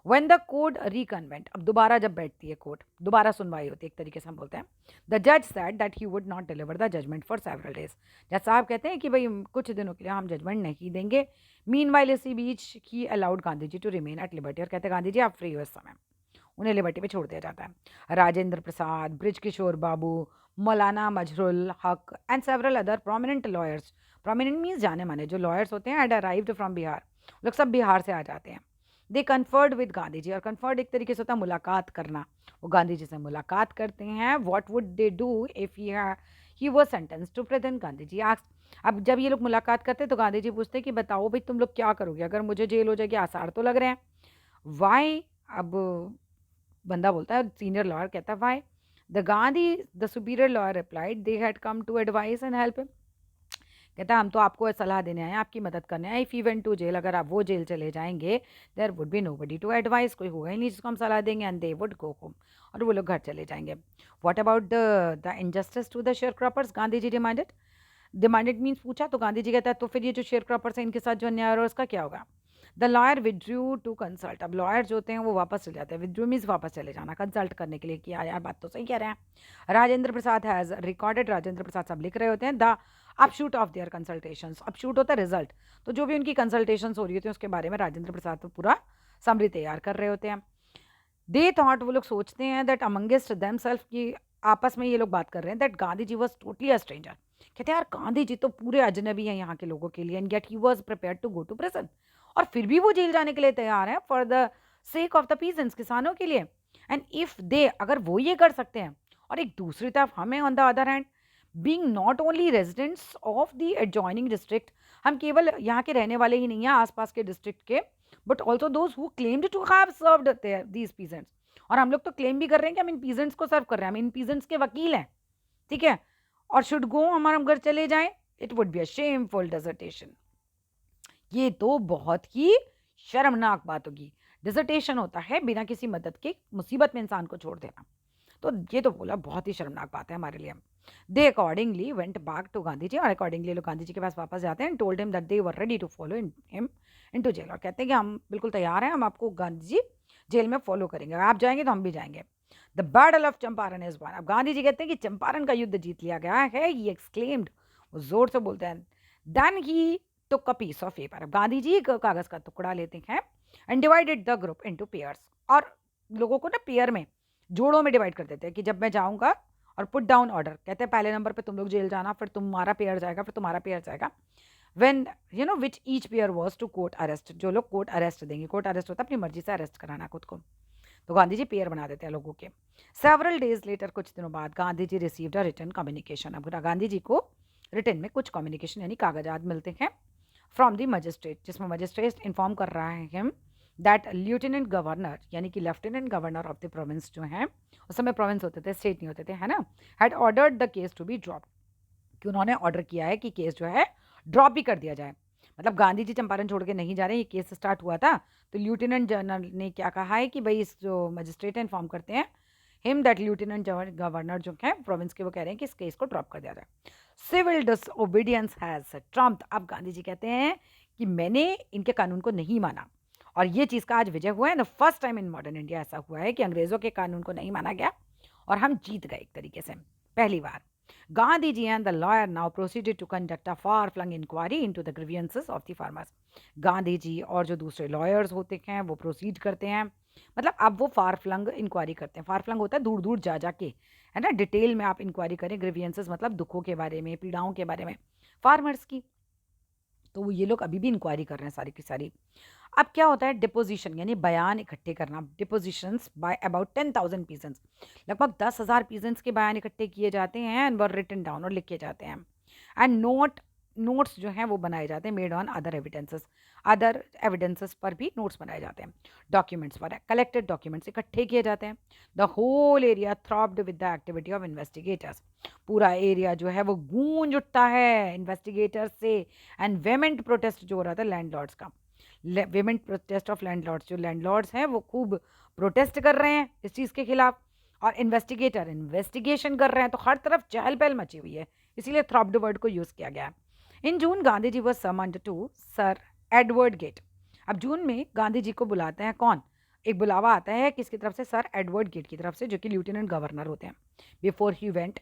व्हेन द कोर्ट रिकन्वेंट, अब दोबारा जब बैठती है कोर्ट, दोबारा सुनवाई होती है एक तरीके से हम बोलते हैं, द जज said that he would not deliver the judgment for several days, जज साहब कहते हैं कि भाई कुछ दिनों के लिए हम जजमेंट नहीं देंगे। मीनवाइल इसी बीच he allowed Gandhi ji to remain at liberty, और कहते हैं गांधी जी आप फ्री हो इस समय, उन्हें लिबर्टी पे छोड़ दिया जाता है। राजेंद्र प्रसाद, ब्रिज किशोर बाबू, मौलाना मजरुल हक and several other prominent lawyers, prominent means जाने माने जो लॉयर्स होते हैं, एड अराइव्ड फ्रॉम बिहार, लोग सब बिहार से आ जाते हैं। दे कन्फर्ड विद गांधी जी, और कन्फर्ड एक तरीके से होता है मुलाकात करना, वो गांधी जी से मुलाकात करते हैं। What would they do if he was sentence to prison, Gandhi ji asked, अब जब ये लोग मुलाकात करते हैं तो गांधी जी पूछते हैं कि बताओ भाई तुम लोग क्या करोगे अगर मुझे जेल हो जाएगी, आसार तो लग रहे हैं। वाई, अब बंदा बोलता है, सीनियर लॉयर कहता है why, the superior lawyer replied they had come to advise and help him, कहता है हम तो आपको सलाह देने आए हैं, आपकी मदद करने आए। If you went to jail, अगर आप वो जेल चले जाएंगे, there would be nobody to advise, कोई होगा ही नहीं जिसको हम सलाह देंगे, and they would go home, और वो लोग घर चले जाएंगे। What about the injustice to the share croppers, Gandhi ji demanded. Demanded means पूछा, तो गांधी जी कहता है तो फिर ये जो शेयर क्रॉपर्स हैं इनके साथ जो अन्याय हो रहा है उसका क्या होगा। The lawyer withdrew to consult, अब लॉयर जो होते हैं वो वापस चले जाते हैं। विड्रू मीन्स वापस चले जाना, कंसल्ट करने के लिए कि यार बात तो सही कह रहे हैं। राजेंद्र प्रसाद हैज रिकॉर्डेड, राजेंद्र प्रसाद सब लिख रहे होते हैं द अपशूट ऑफ देयर कंसल्टेशंस, अपशूट होता है रिजल्ट, तो जो भी उनकी कंसल्टेशंस हो रही होती हैं उसके बारे में राजेंद्र प्रसाद तो पूरा समरी तैयार कर रहे होते हैं। दे थॉट, वो लोग सोचते हैं, दैट अमंगेस्ट देम सेल्फ, की आपस में ये लोग बात कर रहे हैं, that Gandhi ji was totally a stranger. कहते हैं यार गांधी जी तो पूरे अजनबी हैं यहाँ के लोगों के लिए, and yet he was prepare to go to prison, और फिर भी वो जेल जाने के लिए तैयार है for the sake of the peasants, किसानों के लिए। एंड इफ दे, अगर वो ये कर सकते हैं, और एक दूसरी तरफ हमें on the other hand, being not only residents of the adjoining district, हम केवल यहाँ के रहने वाले ही नहीं हैं आसपास के डिस्ट्रिक्ट के, but also those who claimed to have served these peasants, और हम लोग तो क्लेम भी कर रहे हैं कि हम इन पीजेंट्स को सर्व कर रहे हैं, हम इन पीजेंट्स के वकील हैं, ठीक है, और शुड गो, हमारा घर चले जाएं, it would be a shameful dissertation. ये तो बहुत ही शर्मनाक बात होगी। डिसर्टेशन होता है बिना किसी मदद के मुसीबत में इंसान को छोड़ देना, तो ये तो बोला बहुत ही शर्मनाक बात है हमारे लिए। They accordingly went back to Gandhi ji, और अकॉर्डिंगली लोग गांधी जी के पास वापस जाते हैं, told him that they were ready to follow him into jail, और कहते हैं कि हम बिल्कुल तैयार हैं, हम आपको गांधी जी जेल में फॉलो करेंगे, आप जाएंगे तो हम भी जाएंगे। The battle of Champaran is one, अब गांधी जी कहते हैं कि चंपारण का युद्ध जीत लिया गया है, ही एक्सक्लेम्ड, वो जोर से बोलते हैं। Then he took a piece of paper, अब गांधी जी एक कागज का टुकड़ा लेते हैं, and divided the group into pairs, और लोगों को ना पेयर में, जोड़ों में डिवाइड कर देते हैं कि जब मैं जाऊंगा, और पुट डाउन ऑर्डर, कहते हैं पहले नंबर पे तुम लोग जेल जाना, फिर तुम्हारा पेयर जाएगा, फिर तुम्हारा पेयर जाएगा। When you know which each pair was to court arrest, जो लोग कोर्ट अरेस्ट देंगे, कोर्ट अरेस्ट होता है अपनी मर्जी से अरेस्ट कराना खुद को, तो गांधी जी पेयर बना देते हैं लोगों के। सेवरल डेज लेटर, कुछ दिनों बाद Gandhi ji received a written communication, अब गांधी जी को रिटन में कुछ कम्युनिकेशन यानी कागजात मिलते हैं फ्रॉम द मजिस्ट्रेट, जिसमें मजिस्ट्रेट इन्फॉर्म कर रहा है हम दैट लेफ्टिनेंट गवर्नर, यानी कि lieutenant governor of the province जो हैं, उस समय प्रोविंस होते थे, स्टेट नहीं होते थे, है ना, had ordered the case to be drop, कि उन्होंने ऑर्डर किया है कि केस जो है ड्रॉप भी कर दिया जाए। मतलब गांधी जी चंपारण छोड़ के नहीं जा रहे, ये केस स्टार्ट हुआ था, तो लेफ्टिनेंट जनरल ने क्या कहा है कि भाई इस जो मजिस्ट्रेट इन्फॉर्म करते हैं हिम दैट लेफ्टिनेंट गवर्नर जो है प्रोविंस के, वो कह रहे हैं कि इस केस को ड्रॉप कर दिया जाए। सिविल डिसओबीडियंस हैज ट्रम्प्ड, अब गांधी जी कहते हैं कि मैंने इनके कानून को नहीं माना, और ये चीज़ का आज विजय हुआ है, the first time in modern India ऐसा हुआ है कि अंग्रेजों के कानून को नहीं माना गया और हम जीत गए एक तरीके से, पहली बार। Gandhi ji and the lawyer now proceeded to conduct a far flung inquiry into the grievances of the farmers, Gandhi ji और जो दूसरे लॉयर्स होते हैं वो प्रोसीड करते हैं, मतलब अब वो फार फ्लंग इंक्वायरी करते हैं, फार फ्लंग होता है दूर दूर जा जाके, है ना, डिटेल में आप इंक्वायरी करें, ग्रीवियंसेस मतलब दुखों के बारे में, पीड़ाओं के बारे में फार्मर्स की, तो ये लोग अभी भी इंक्वायरी कर रहे हैं सारी की सारी। अब क्या होता है, डिपोजिशन यानी बयान इकट्ठे करना, डिपोजिशंस बाय अबाउट 10,000 पीजेंट्स, लगभग 10,000 पीजेंट्स के बयान इकट्ठे किए जाते हैं, एंड वर रिटन डाउन, और लिखे जाते हैं, एंड नोट्स जो हैं वो बनाए जाते हैं, मेड ऑन अदर एविडेंसेस पर भी नोट्स बनाए जाते हैं, डॉक्यूमेंट्स पर कलेक्टेड डॉक्यूमेंट्स इकट्ठे किए जाते हैं। The whole area throbbed with the activity of investigators, पूरा एरिया जो है वो गूंज उठता है इन्वेस्टिगेटर्स से, एंड वेमेंट प्रोटेस्ट जो हो रहा था लैंडलॉर्ड्स का, वेमेंट प्रोटेस्ट ऑफ लैंडलॉर्ड्स, जो लैंडलॉर्ड्स हैं वो खूब प्रोटेस्ट कर रहे हैं इस चीज़ के खिलाफ, और इन्वेस्टिगेटर इन्वेस्टिगेशन कर रहे हैं, तो हर तरफ चहल पहल मची हुई है, इसीलिए थ्रॉब्ड वर्ड को यूज़ किया गया। In June Gandhi ji was summoned to sir Edward Gait, अब जून में गांधी जी को बुलाते हैं कौन, एक बुलावा आता है किसकी तरफ से, सर एडवर्ड गेट की तरफ से, जो कि लेफ्टिनेंट गवर्नर होते हैं। बिफोर ही वेंट,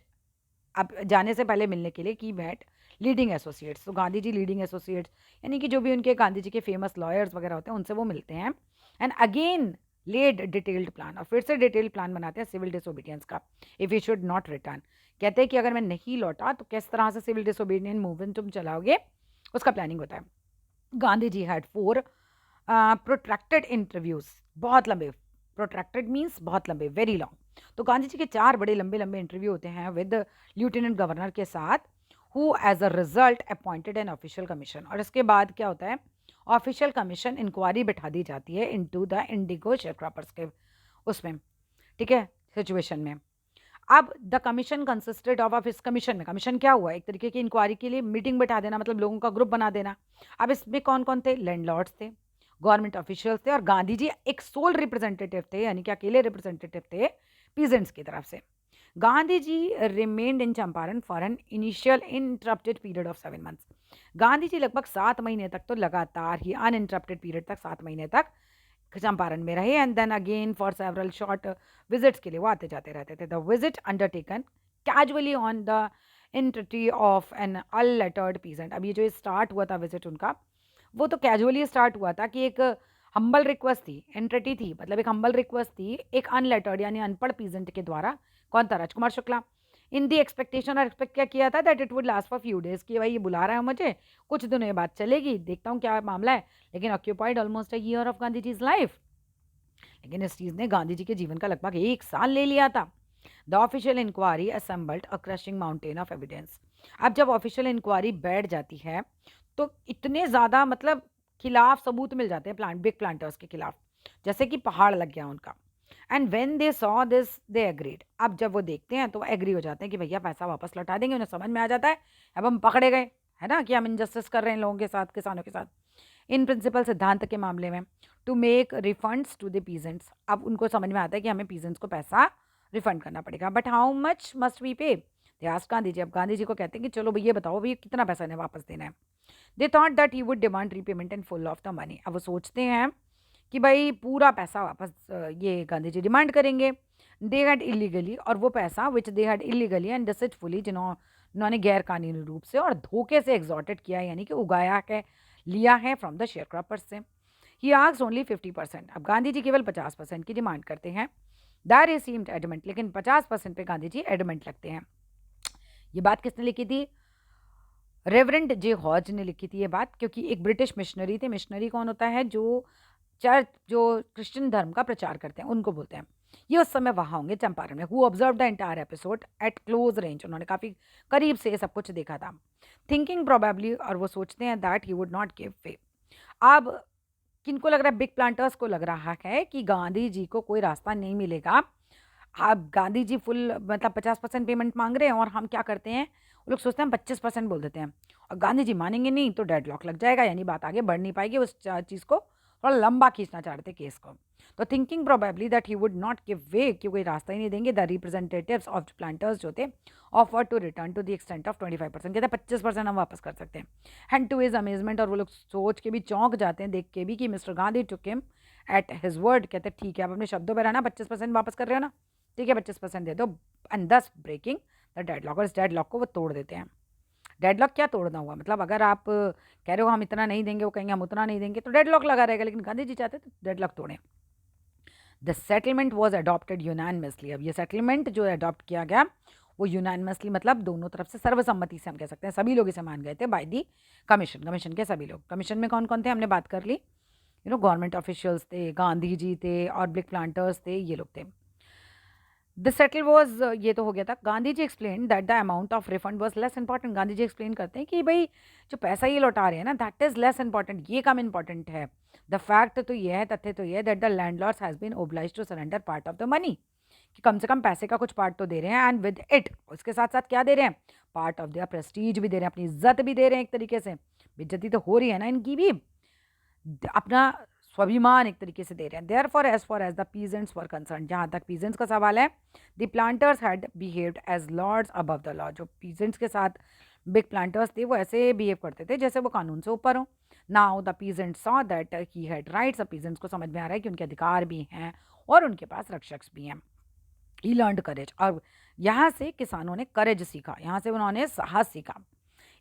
अब जाने से पहले मिलने के लिए, की मेट लीडिंग एसोसिएट्स, तो गांधी जी लीडिंग एसोसिएट्स यानी कि जो भी उनके गांधी जी के फेमस लॉयर्स वगैरह होते हैं उनसे वो मिलते हैं, and again led detailed plan, और फिर से डिटेल्ड प्लान बनाते हैं सिविल डिसोबीडियंस का, if you should not return, कहते हैं कि अगर मैं नहीं लौटा तो किस तरह से सिविल डिसोबीडियंट मूवमेंट तुम चलाओगे, उसका प्लानिंग होता है। Gandhi ji had 4 protracted interviews, बहुत लंबे, प्रोट्रैक्टेड मीन्स बहुत लंबे, वेरी लॉन्ग, तो गांधी जी के 4 बड़े लंबे लंबे इंटरव्यू होते हैं विद लेफ्टिनेंट गवर्नर के साथ, who as a result appointed an official commission, और इसके बाद क्या होता है, ऑफिशियल कमीशन इंक्वायरी बैठा दी जाती है इनटू द इंडिगो शेयरक्रॉपर्स के उसमें, ठीक है, सिचुएशन में। अब द कमीशन कंसिस्टेड ऑफ इस कमीशन में कमीशन क्या हुआ, एक तरीके की इंक्वायरी के लिए मीटिंग बैठा देना, मतलब लोगों का ग्रुप बना देना। अब इसमें कौन कौन थे, लैंडलॉर्ड्स थे, गवर्नमेंट ऑफिशियल्स थे और गांधी जी एक सोल रिप्रेजेंटेटिव थे, यानी कि अकेले रिप्रेजेंटेटिव थे पीजेंट्स की तरफ से। Gandhi ji remained in Champaran for an initial interrupted period of 7 months. Gandhi ji लगभग 7 महीने तक तो लगातार ही अनइंटरप्टेड पीरियड तक 7 महीने तक चंपारण में रहे and then again for several short visits के लिए वो आते जाते रहते थे। The visit undertaken casually on the entry of an unlettered peasant. अब ये जो स्टार्ट हुआ था विजिट उनका, वो तो कैजुअली स्टार्ट हुआ था कि एक हम्बल रिक्वेस्ट थी, एंट्रिटी थी, मतलब एक हम्बल रिक्वेस्ट थी एक अनलेटर्ड यानी अनपढ़ पीजेंट के द्वारा। कौन था, राजकुमार शुक्ला। इन दी एक्सपेक्टेशन, और एक्सपेक्ट क्या किया था, that it would last for few days, कि भाई ये बुला रहा है मुझे, कुछ दिनों ये बात चलेगी, देखता हूँ क्या मामला है। लेकिन occupied almost a year of Gandhi ji's life. लेकिन इस चीज़ ने गांधी जी के जीवन का लगभग 1 साल ले लिया था। The official inquiry assembled a crushing mountain of evidence. अब जब ऑफिशियल इंक्वायरी बैठ जाती है तो इतने ज़्यादा मतलब खिलाफ सबूत मिल जाते हैं बिग प्लांटर्स के खिलाफ, जैसे कि पहाड़ लग गया उनका। And when they saw this they agreed. अब जब वो देखते हैं तो वो एग्री हो जाते हैं कि भैया पैसा वापस लौटा देंगे। उन्हें समझ में आ जाता है अब हम पकड़े गए, है ना, कि हम इनजस्टिस कर रहे हैं लोगों के साथ, किसानों के साथ। इन प्रिंसिपल सिद्धांत के मामले में to make refunds to the peasants. अब उनको समझ में आता है कि हमें पीजेंट्स को पैसा रिफंड करना पड़ेगा। But how much must we pay, they asked Gandhi ji. अब गांधी जी को कहते हैं कि चलो भैया बताओ भैया कितना पैसा इन्हें वापस देना है। They thought that he would demand repayment in full of the money. अब वो सोचते हैं कि भाई पूरा पैसा वापस ये गांधी जी डिमांड करेंगे। दे हैड इलीगली, और वो पैसा विच दे हैड इलीगली एंड डिसेटफुली, जिन्होंने गैर कानूनी रूप से और धोखे से एग्जॉर्टेड किया, यानी कि उगाया है, लिया है फ्रॉम द शेयर क्रॉपर्स से। He asked only 50%। अब गांधी जी केवल 50% की डिमांड करते हैं। दैट ही सीम्ड एडमेंट, लेकिन 50% पे गांधी जी एडमेंट लगते हैं। ये बात किसने लिखी थी, रेवरेंड जे हॉज ने लिखी थी ये बात, क्योंकि एक ब्रिटिश मिशनरी थे। मिशनरी कौन होता है, जो चर्च, जो क्रिश्चियन धर्म का प्रचार करते हैं, उनको बोलते हैं। ये उस समय वहां होंगे चंपारण में। Who observe the entire episode eight close range, उन्होंने काफी करीब से ये सब कुछ देखा था। थिंकिंग प्रोबेबली, और वो सोचते हैं that he would not give way. अब किनको लग रहा है, बिग प्लांटर्स को लग रहा है कि गांधी जी को कोई रास्ता नहीं मिलेगा। अब गांधी जी फुल मतलब 50% पेमेंट मांग रहे हैं और हम क्या करते हैं, वो लोग सोचते हैं हम 25% बोल देते हैं और गांधी जी मानेंगे नहीं तो डेडलॉक लग जाएगा, यानी बात आगे बढ़ नहीं पाएगी। उस चीज़ को थोड़ा लंबा खींचना चाहते केस को। तो thinking probably that he would not give way, कि कोई रास्ता ही नहीं देंगे। द रिप्रेजेंटेटिव्स ऑफ प्लांटर्स जो थे offer to return to the extent of 25%, कहते हैं 25% हम वापस कर सकते हैं। एंड टू हिज अमेजमेंट, और वो लोग सोच के भी चौंक जाते हैं, देख के भी, कि mister Gandhi took him at his word. कहते हैं ठीक है, आप अपने शब्दों पर रहना, 25% वापस कर रहे हो ना, ठीक है 25% दे दो। एंड दस ब्रेकिंग द डेडलॉक, और इस डेडलॉक को वो तोड़ देते हैं। डेडलॉक क्या तोड़ना हुआ, मतलब अगर आप कह रहे हो हम इतना नहीं देंगे, वो कहेंगे हम उतना नहीं देंगे, तो डेडलॉक लगा रहेगा। लेकिन गांधी जी चाहते तो डेडलॉक तोड़ें। The settlement was adopted unanimously. अब ये सेटलमेंट जो अडॉप्ट किया गया वो यूनानिमसली, मतलब दोनों तरफ से सर्वसम्मति से हम कह सकते हैं, सभी लोग इसे मान गए थे बाय दी कमीशन। कमीशन के सभी लोग, कमीशन में कौन कौन थे हमने बात कर ली, गवर्नमेंट ऑफिशियल्स थे, गांधी जी थे और बिग प्लांटर्स थे, ये लोग थे। द सेटल वॉज, ये तो हो गया था। Gandhi ji explain that the amount of refund was less important. Gandhi ji explain करते हैं कि भाई जो पैसा ये लौटा रहे हैं ना, दैट इज लेस इंपॉर्टेंट, ये कम इंपॉर्टेंट है। द फैक्ट तो ये है, तथ्य तो ये है, that the landlords has been obliged to surrender part of the money, कि कम से कम पैसे का कुछ पार्ट तो दे रहे हैं। एंड विद इट, उसके साथ साथ क्या दे रहे हैं, पार्ट ऑफ देयर प्रेस्टीज भी दे रहे हैं, अपनी इज्जत भी दे रहे हैं। एक तरीके से बेइज्जती तो हो रही है ना इनकी भी, अपना स्वाभिमान एक तरीके से दे रहे हैं। Therefore as the peasants were concern, जहाँ तक पीजेंट्स का सवाल है, the planters had behaved as lords above the law. जो पीजेंट्स के साथ बिग प्लांटर्स थे वो ऐसे बिहेव करते थे जैसे वो कानून से ऊपर हो। Now the peasants saw that he had rights. अब पीजेंट्स को समझ में आ रहा है कि उनके अधिकार भी हैं और उनके पास रक्षक भी हैं। ही लर्नड करेज, और यहाँ से किसानों ने करेज सीखा, यहाँ से उन्होंने साहस सीखा।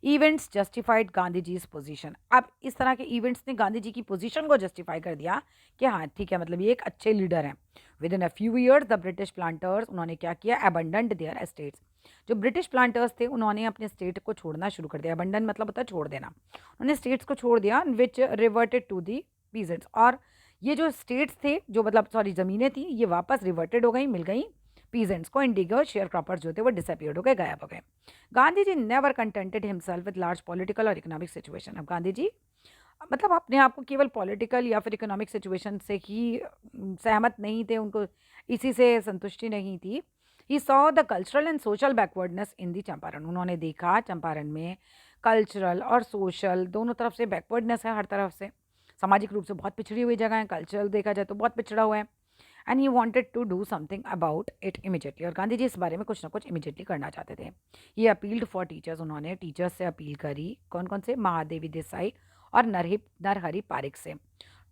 Events justified Gandhi ji position. अब इस तरह के इवेंट्स ने गांधी जी की पोजीशन को जस्टिफाई कर दिया कि हाँ ठीक है, मतलब ये एक अच्छे लीडर हैं। With in a few years the British planters, उन्होंने क्या किया, अबंडन्ड देयर एस्टेट्स। जो ब्रिटिश प्लांटर्स थे उन्होंने अपने स्टेट को छोड़ना शुरू कर दिया। अबंडन मतलब होता है छोड़ देना, उन्होंने स्टेट्स को छोड़ दिया, विच रिवर्टेड टू दी पीजेंट्स। और ये जो स्टेट्स थे, जो मतलब सॉरी ज़मीनें थी, ये वापस रिवर्टेड हो गई, मिल गई पीजेंट्स को। इंडिगो शेयर क्रॉपर्स जो थे वो डिसअपियर्ड हो गए, गायब हो गए। Gandhi ji never contented himself with large political और इकोनॉमिक सिचुएशन। अब गांधी जी मतलब अपने आप को केवल पॉलिटिकल या फिर इकोनॉमिक सिचुएशन से ही सहमत नहीं थे, उनको इसी से संतुष्टि नहीं थी। He saw the cultural and social backwardness in the Champaran. उन्होंने देखा चंपारण में कल्चरल और सोशल दोनों तरफ से बैकवर्डनेस है, हर तरफ से सामाजिक रूप से बहुत पिछड़ी हुई जगह है, कल्चरल देखा जाए तो बहुत पिछड़ा हुआ है। And he wanted to do something about it immediately, और गांधी जी इस बारे में कुछ ना कुछ इमीडिएटली करना चाहते थे। ये अपील्ड फॉर टीचर्स, उन्होंने टीचर्स से अपील करी। कौन कौन से? महादेवी देसाई और नरहरि पारिक से।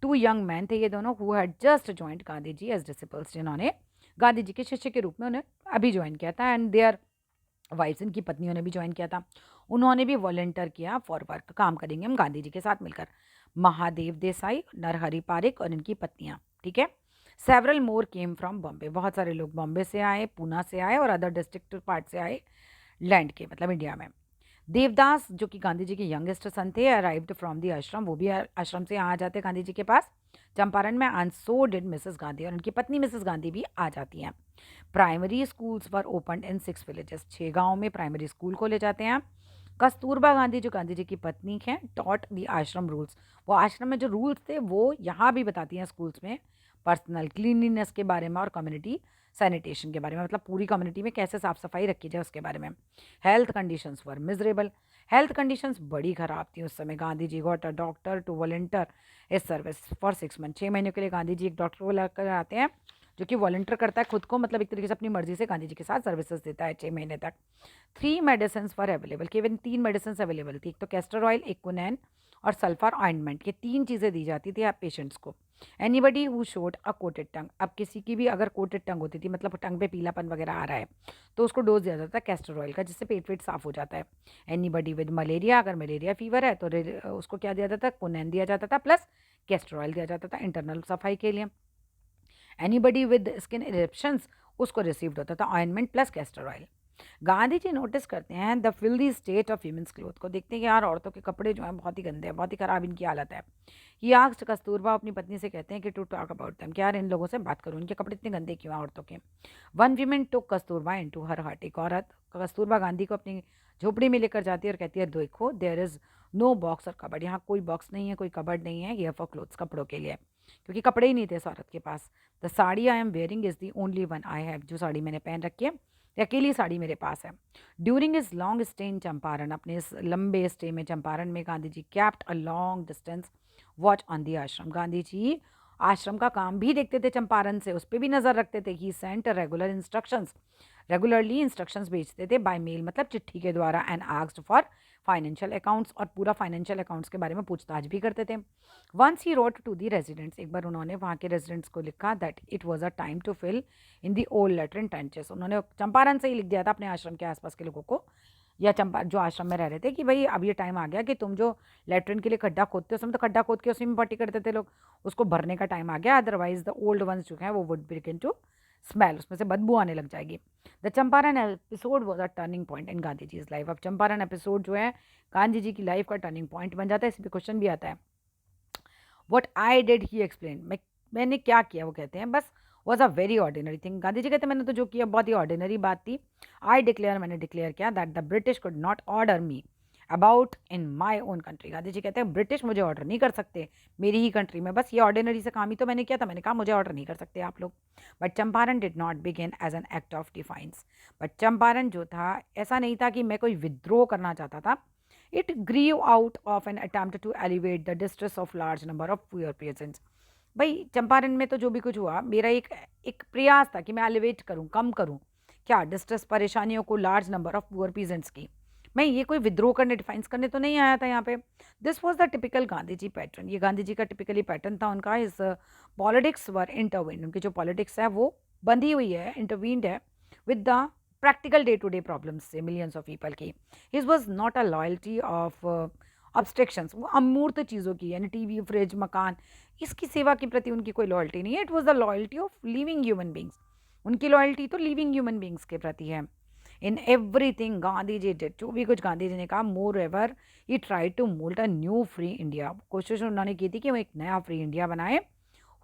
टू यंग मैन थे ये दोनों, who had just joined Gandhi ji as disciples, जिन्होंने गांधी जी के शिष्य के रूप में उन्हें अभी ज्वाइन किया था। एंड देयर वाइफ्स, इनकी पत्नियों ने भी ज्वाइन किया था। उन्होंने भी वॉलंटियर किया फॉर वर्क, काम करेंगे हम गांधी जी के साथ मिलकर। महादेव देसाई, नरहरि पारिक और इनकी पत्नियां, ठीक है। Several more came from Bombay, बहुत सारे लोग बॉम्बे से आए, पूना से आए और अदर डिस्ट्रिक्ट पार्ट से आए, लैंड के मतलब इंडिया में। देवदास जो कि गांधी जी के यंगेस्ट सन थे, अराइव्ड फ्रॉम दी आश्रम, वो भी आश्रम से आ जाते गांधी जी के पास चंपारण में। And so did Mrs Gandhi, और उनकी पत्नी मिसेस गांधी भी आ जाती हैं। Primary schools were open in 6 villages, 6 गाँव में प्राइमरी स्कूल खोले जाते हैं। कस्तूरबा गांधी जो गांधी जी की पत्नी हैं, टॉट दी आश्रम रूल्स, वो आश्रम में जो रूल्स थे वो यहाँ भी बताती हैं स्कूल्स में, पर्सनल क्लीनलीनेस के बारे में और कम्युनिटी सैनिटेशन के बारे में, मतलब पूरी कम्युनिटी में कैसे साफ सफाई रखी जाए उसके बारे में। Health conditions were miserable, health conditions बड़ी खराब थी उस समय। Gandhi ji got a doctor to volunteer is service for 6 month, 6 महीने के लिए गांधी जी एक डॉक्टर को लेकर आते हैं जो कि वॉलंटियर करता है खुद को, मतलब एक तरीके से अपनी मर्जी से गांधी जी के साथ सर्विसेज देता है 6 महीने तक। 3 मेडिसिन फॉर अवेलेबल, केवल 3 मेडिसिन अवेलेबल थी, एक तो कैस्टर ऑयल, एक कुनैन और सल्फर ऑइंटमेंट, ये 3 चीज़ें दी जाती थी आप पेशेंट्स को। Anybody who showed a coated टंग, अब किसी की भी अगर कोटेड टंग होती थी, मतलब टंग पे पीलापन वगैरह आ रहा है, तो उसको डोज दिया जाता है कैस्टर ऑयल का, जिससे पेट वेट साफ हो जाता है। एनीबडी विद मलेरिया, अगर मलेरिया फीवर है तो उसको क्या दिया जाता है? कुनैन दिया जाता था प्लस कैस्टर ऑयल दिया जाता था इंटरनल सफाई के लिए। एनीबडी विद स्किन इरेप्शंस, उसको रिसीव्ड होता था ointment plus castor oil. Gandhi ji notice करते हैं the filthy state of humans cloth को, देखते हैं कि यार औरतों के कपड़े जो हैं बहुत ही गंदे हैं, बहुत ही खराब इनकी हालत है। ये आस्ट कस्तूरबा अपनी पत्नी से कहते हैं कि टू टॉक अबाउट देम, कि यार इन लोगों से बात करूँ, इनके कपड़े इतने गंदे क्यों हैं औरतों के। वन वीमेन टुक कस्तूरबा इनटू हर हार्ट, एक औरत कस्तूरबा गांधी को अपनी झोपड़ी में लेकर जाती है और कहती है देखो देयर इज़ नो बॉक्स और कबर्ड, यहाँ कोई बॉक्स नहीं है, कोई कबर्ड नहीं है, ये फॉर क्लोथ्स, कपड़ों के लिए, क्योंकि कपड़े ही नहीं थे इस औरत के पास। The sari I am wearing is the only one I have, जो साड़ी मैंने पहन रखी है ये अकेली साड़ी मेरे पास है। During is long stay in Champaran, अपने इस लंबे स्टे में चंपारण में Gandhi ji kept a long distance watch on the ashram, Gandhi जी आश्रम का काम भी देखते थे चंपारण से, उस पर भी नज़र रखते थे। He sent regular instructions, regularly instructions भेजते थे बाय मेल, मतलब चिट्ठी के द्वारा। And asked for financial accounts, और पूरा फाइनेंशियल अकाउंट्स के बारे में पूछताछ भी करते थे। Once he wrote to the residents, एक बार उन्होंने वहाँ के रेजिडेंट्स को लिखा that it was a time to fill in the old latrine trenches, उन्होंने चंपारण से ही लिख दिया था अपने आश्रम के आसपास के लोगों को, या चंपा जो आश्रम में रह रहे थे, कि भाई अब ये टाइम आ गया कि तुम जो लेटरिन के लिए खड्डा खोदते हो, उसमें तो खड्डा खोद के उसी में पट्टी करते थे लोग, उसको भरने का टाइम आ गया, अदरवाइज द ओल्ड वंस जो हैं वो वुड बिगिन टू स्मेल, उसमें से बदबू आने लग जाएगी। The Champaran episode was a turning point in Gandhi ji life, अब चंपारण एपिसोड जो है गांधी जी की लाइफ का टर्निंग पॉइंट बन जाता है। इस पर क्वेश्चन भी आता है, what I did he explain, मैंने क्या किया, वो कहते हैं बस was a very ordinary thing, Gandhi ji कहते हैं मैंने तो जो किया बहुत ही ऑर्डिनरी बात थी। आई डिक्लेयर, मैंने डिक्लेयर किया that the British could not order me about in my own country, Gandhi ji कहते हैं ब्रिटिश मुझे ऑर्डर नहीं कर सकते मेरी ही कंट्री में, बस ये ऑर्डिनरी से काम ही तो मैंने किया था, मैंने कहा मुझे ऑर्डर नहीं कर सकते आप लोग। But Champaran did not begin as an act of defiance, but Champaran जो था ऐसा नहीं था कि मैं कोई विद्रोह करना चाहता था। It grew out of an attempt to alleviate the distress of large number of poor peasants, भाई चंपारण में तो जो भी कुछ हुआ मेरा एक एक प्रयास था कि मैं एलिवेट करूं, कम करूं क्या डिस्ट्रेस, परेशानियों को large number of poor peasants की। मैं ये कोई विद्रोह करने, डिफाइंस करने तो नहीं आया था यहाँ पे। This was the typical Gandhi ji pattern, ये गांधी जी का टिपिकली पैटर्न था उनका। इस पॉलिटिक्स वर इंटरवीन, उनकी जो पॉलिटिक्स है वो बंधी हुई है, इंटरवीन्ड है with the practical day to day problems से मिलियंस ऑफ पीपल की। His was not a loyalty of abstractions, वो अमूर्त चीज़ों की, यानी टीवी, फ्रिज, मकान, इसकी सेवा के प्रति उनकी कोई लॉयल्टी नहीं है। It was the loyalty of living human beings, उनकी लॉयल्टी तो लिविंग ह्यूमन बींग्स के प्रति है। In everything Gandhi ji did, जो भी कुछ गांधी जी ने कहा, moreover he tried to mold a new free India, कोशिश उन्होंने की थी कि वो एक नया फ्री इंडिया बनाए।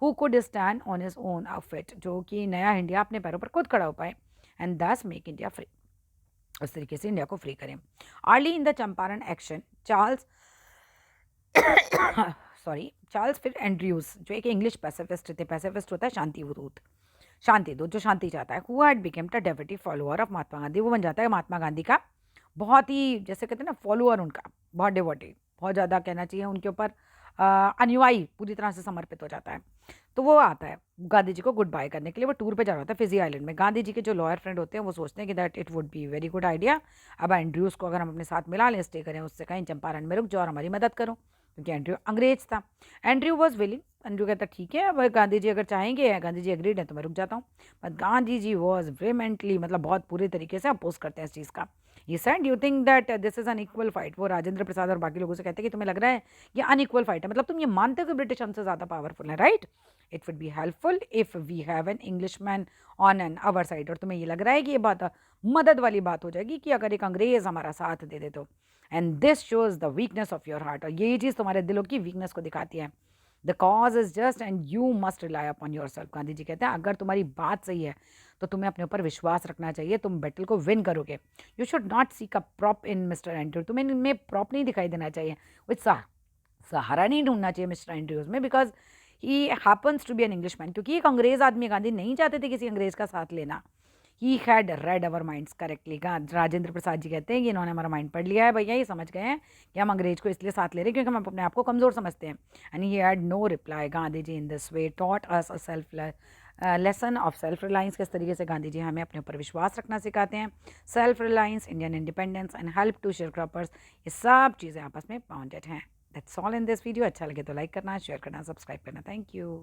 Who could stand on his own feet, जो कि नया इंडिया अपने पैरों पर खुद खड़ा हो पाए, एंड दस मेक इंडिया फ्री, उस तरीके से इंडिया को फ्री करें। Early in the Champaran action Charles Charles फिर एंड्रयूज, जो एक इंग्लिश पैसिफिस्ट थे, पैसिफिस्ट होता है शांति दूत, शांति दूत, जो शांति चाहता है, who had become the devotee follower of Mahatma Gandhi, वो बन जाता है महात्मा गांधी का बहुत ही, जैसे कहते हैं ना, फॉलोअर उनका, बहुत डिवोटी, बहुत ज़्यादा कहना चाहिए उनके ऊपर, अनुयायी पूरी तरह से समर्पित हो जाता है। तो वो आता है गांधी जी को गुड बाय करने के लिए, वो टूर पे जा रहा होता है फिजी आइलैंड में। गांधी जी के जो लॉयर फ्रेंड होते हैं वो सोचते हैं कि that it would be very good idea, अब एंड्रयूज को अगर हम अपने साथ मिला लें, स्टे करें उससे, कहीं चंपारण में रुक जाओ और हमारी मदद करो, क्योंकि एंड्रयू अंग्रेज था। एंड्रयू वॉज विलिंग, एंड्रयू कहता ठीक है, अब गांधी जी अगर चाहेंगे, गांधी जी एग्रीड है, तो मैं रुक जाता हूँ। But Gandhi ji was vehemently, मतलब बहुत पूरे तरीके से अपोज करते हैं इस चीज़ का। ये said you think that this is unequal fight, वो राजेंद्र प्रसाद और बाकी लोगों से कहते हैं कि तुम्हें लग रहा है ये अनइक्वल फाइट है, मतलब तुम ये मानते हो कि ब्रिटिश हमसे ज़्यादा पावरफुल है, right? It would be helpful if we have an Englishman on an our side, और तुम्हें ये लग रहा है कि ये बात मदद वाली बात हो जाएगी कि अगर एक अंग्रेज हमारा साथ दे दे तो। And this shows the weakness of your heart, और ये चीज़ तुम्हारे दिलों की वीकनेस को दिखाती है। The cause is just and you must rely upon yourself, Gandhi ji कहते हैं अगर तुम्हारी बात सही है तो तुम्हें अपने ऊपर विश्वास रखना चाहिए, तुम बैटल को विन करोगे। You should not seek a prop in mister Andrew, तुम्हें इनमें प्रॉप नहीं दिखाई देना चाहिए, विथ सहारा नहीं ढूंढना चाहिए मिस्टर एंड्रयूज में, because he happens to be an Englishman, क्योंकि एक अंग्रेज आदमी, गांधी नहीं चाहते थे किसी अंग्रेज का साथ लेना। He had read our minds correctly, Rajendra Prasad ji कहते हैं कि इन्होंने हमारा माइंड पढ़ लिया है भैया, ये समझ गए हैं कि हम अंग्रेज को इसलिए साथ ले रहे हैं क्योंकि हम अपने आप को कमज़ोर समझते हैं। And he had no reply, Gandhi ji in this way taught us a self lesson of self reliance, किस तरीके से गांधी जी हमें अपने ऊपर विश्वास रखना सिखाते हैं, self reliance, Indian independence and help to sharecroppers, ये सब चीज़ें आपस में बाउंडेड हैं। That's all in this video. अच्छा लगे तो लाइक करना, शेयर करना, सब्सक्राइब करना। Thank you.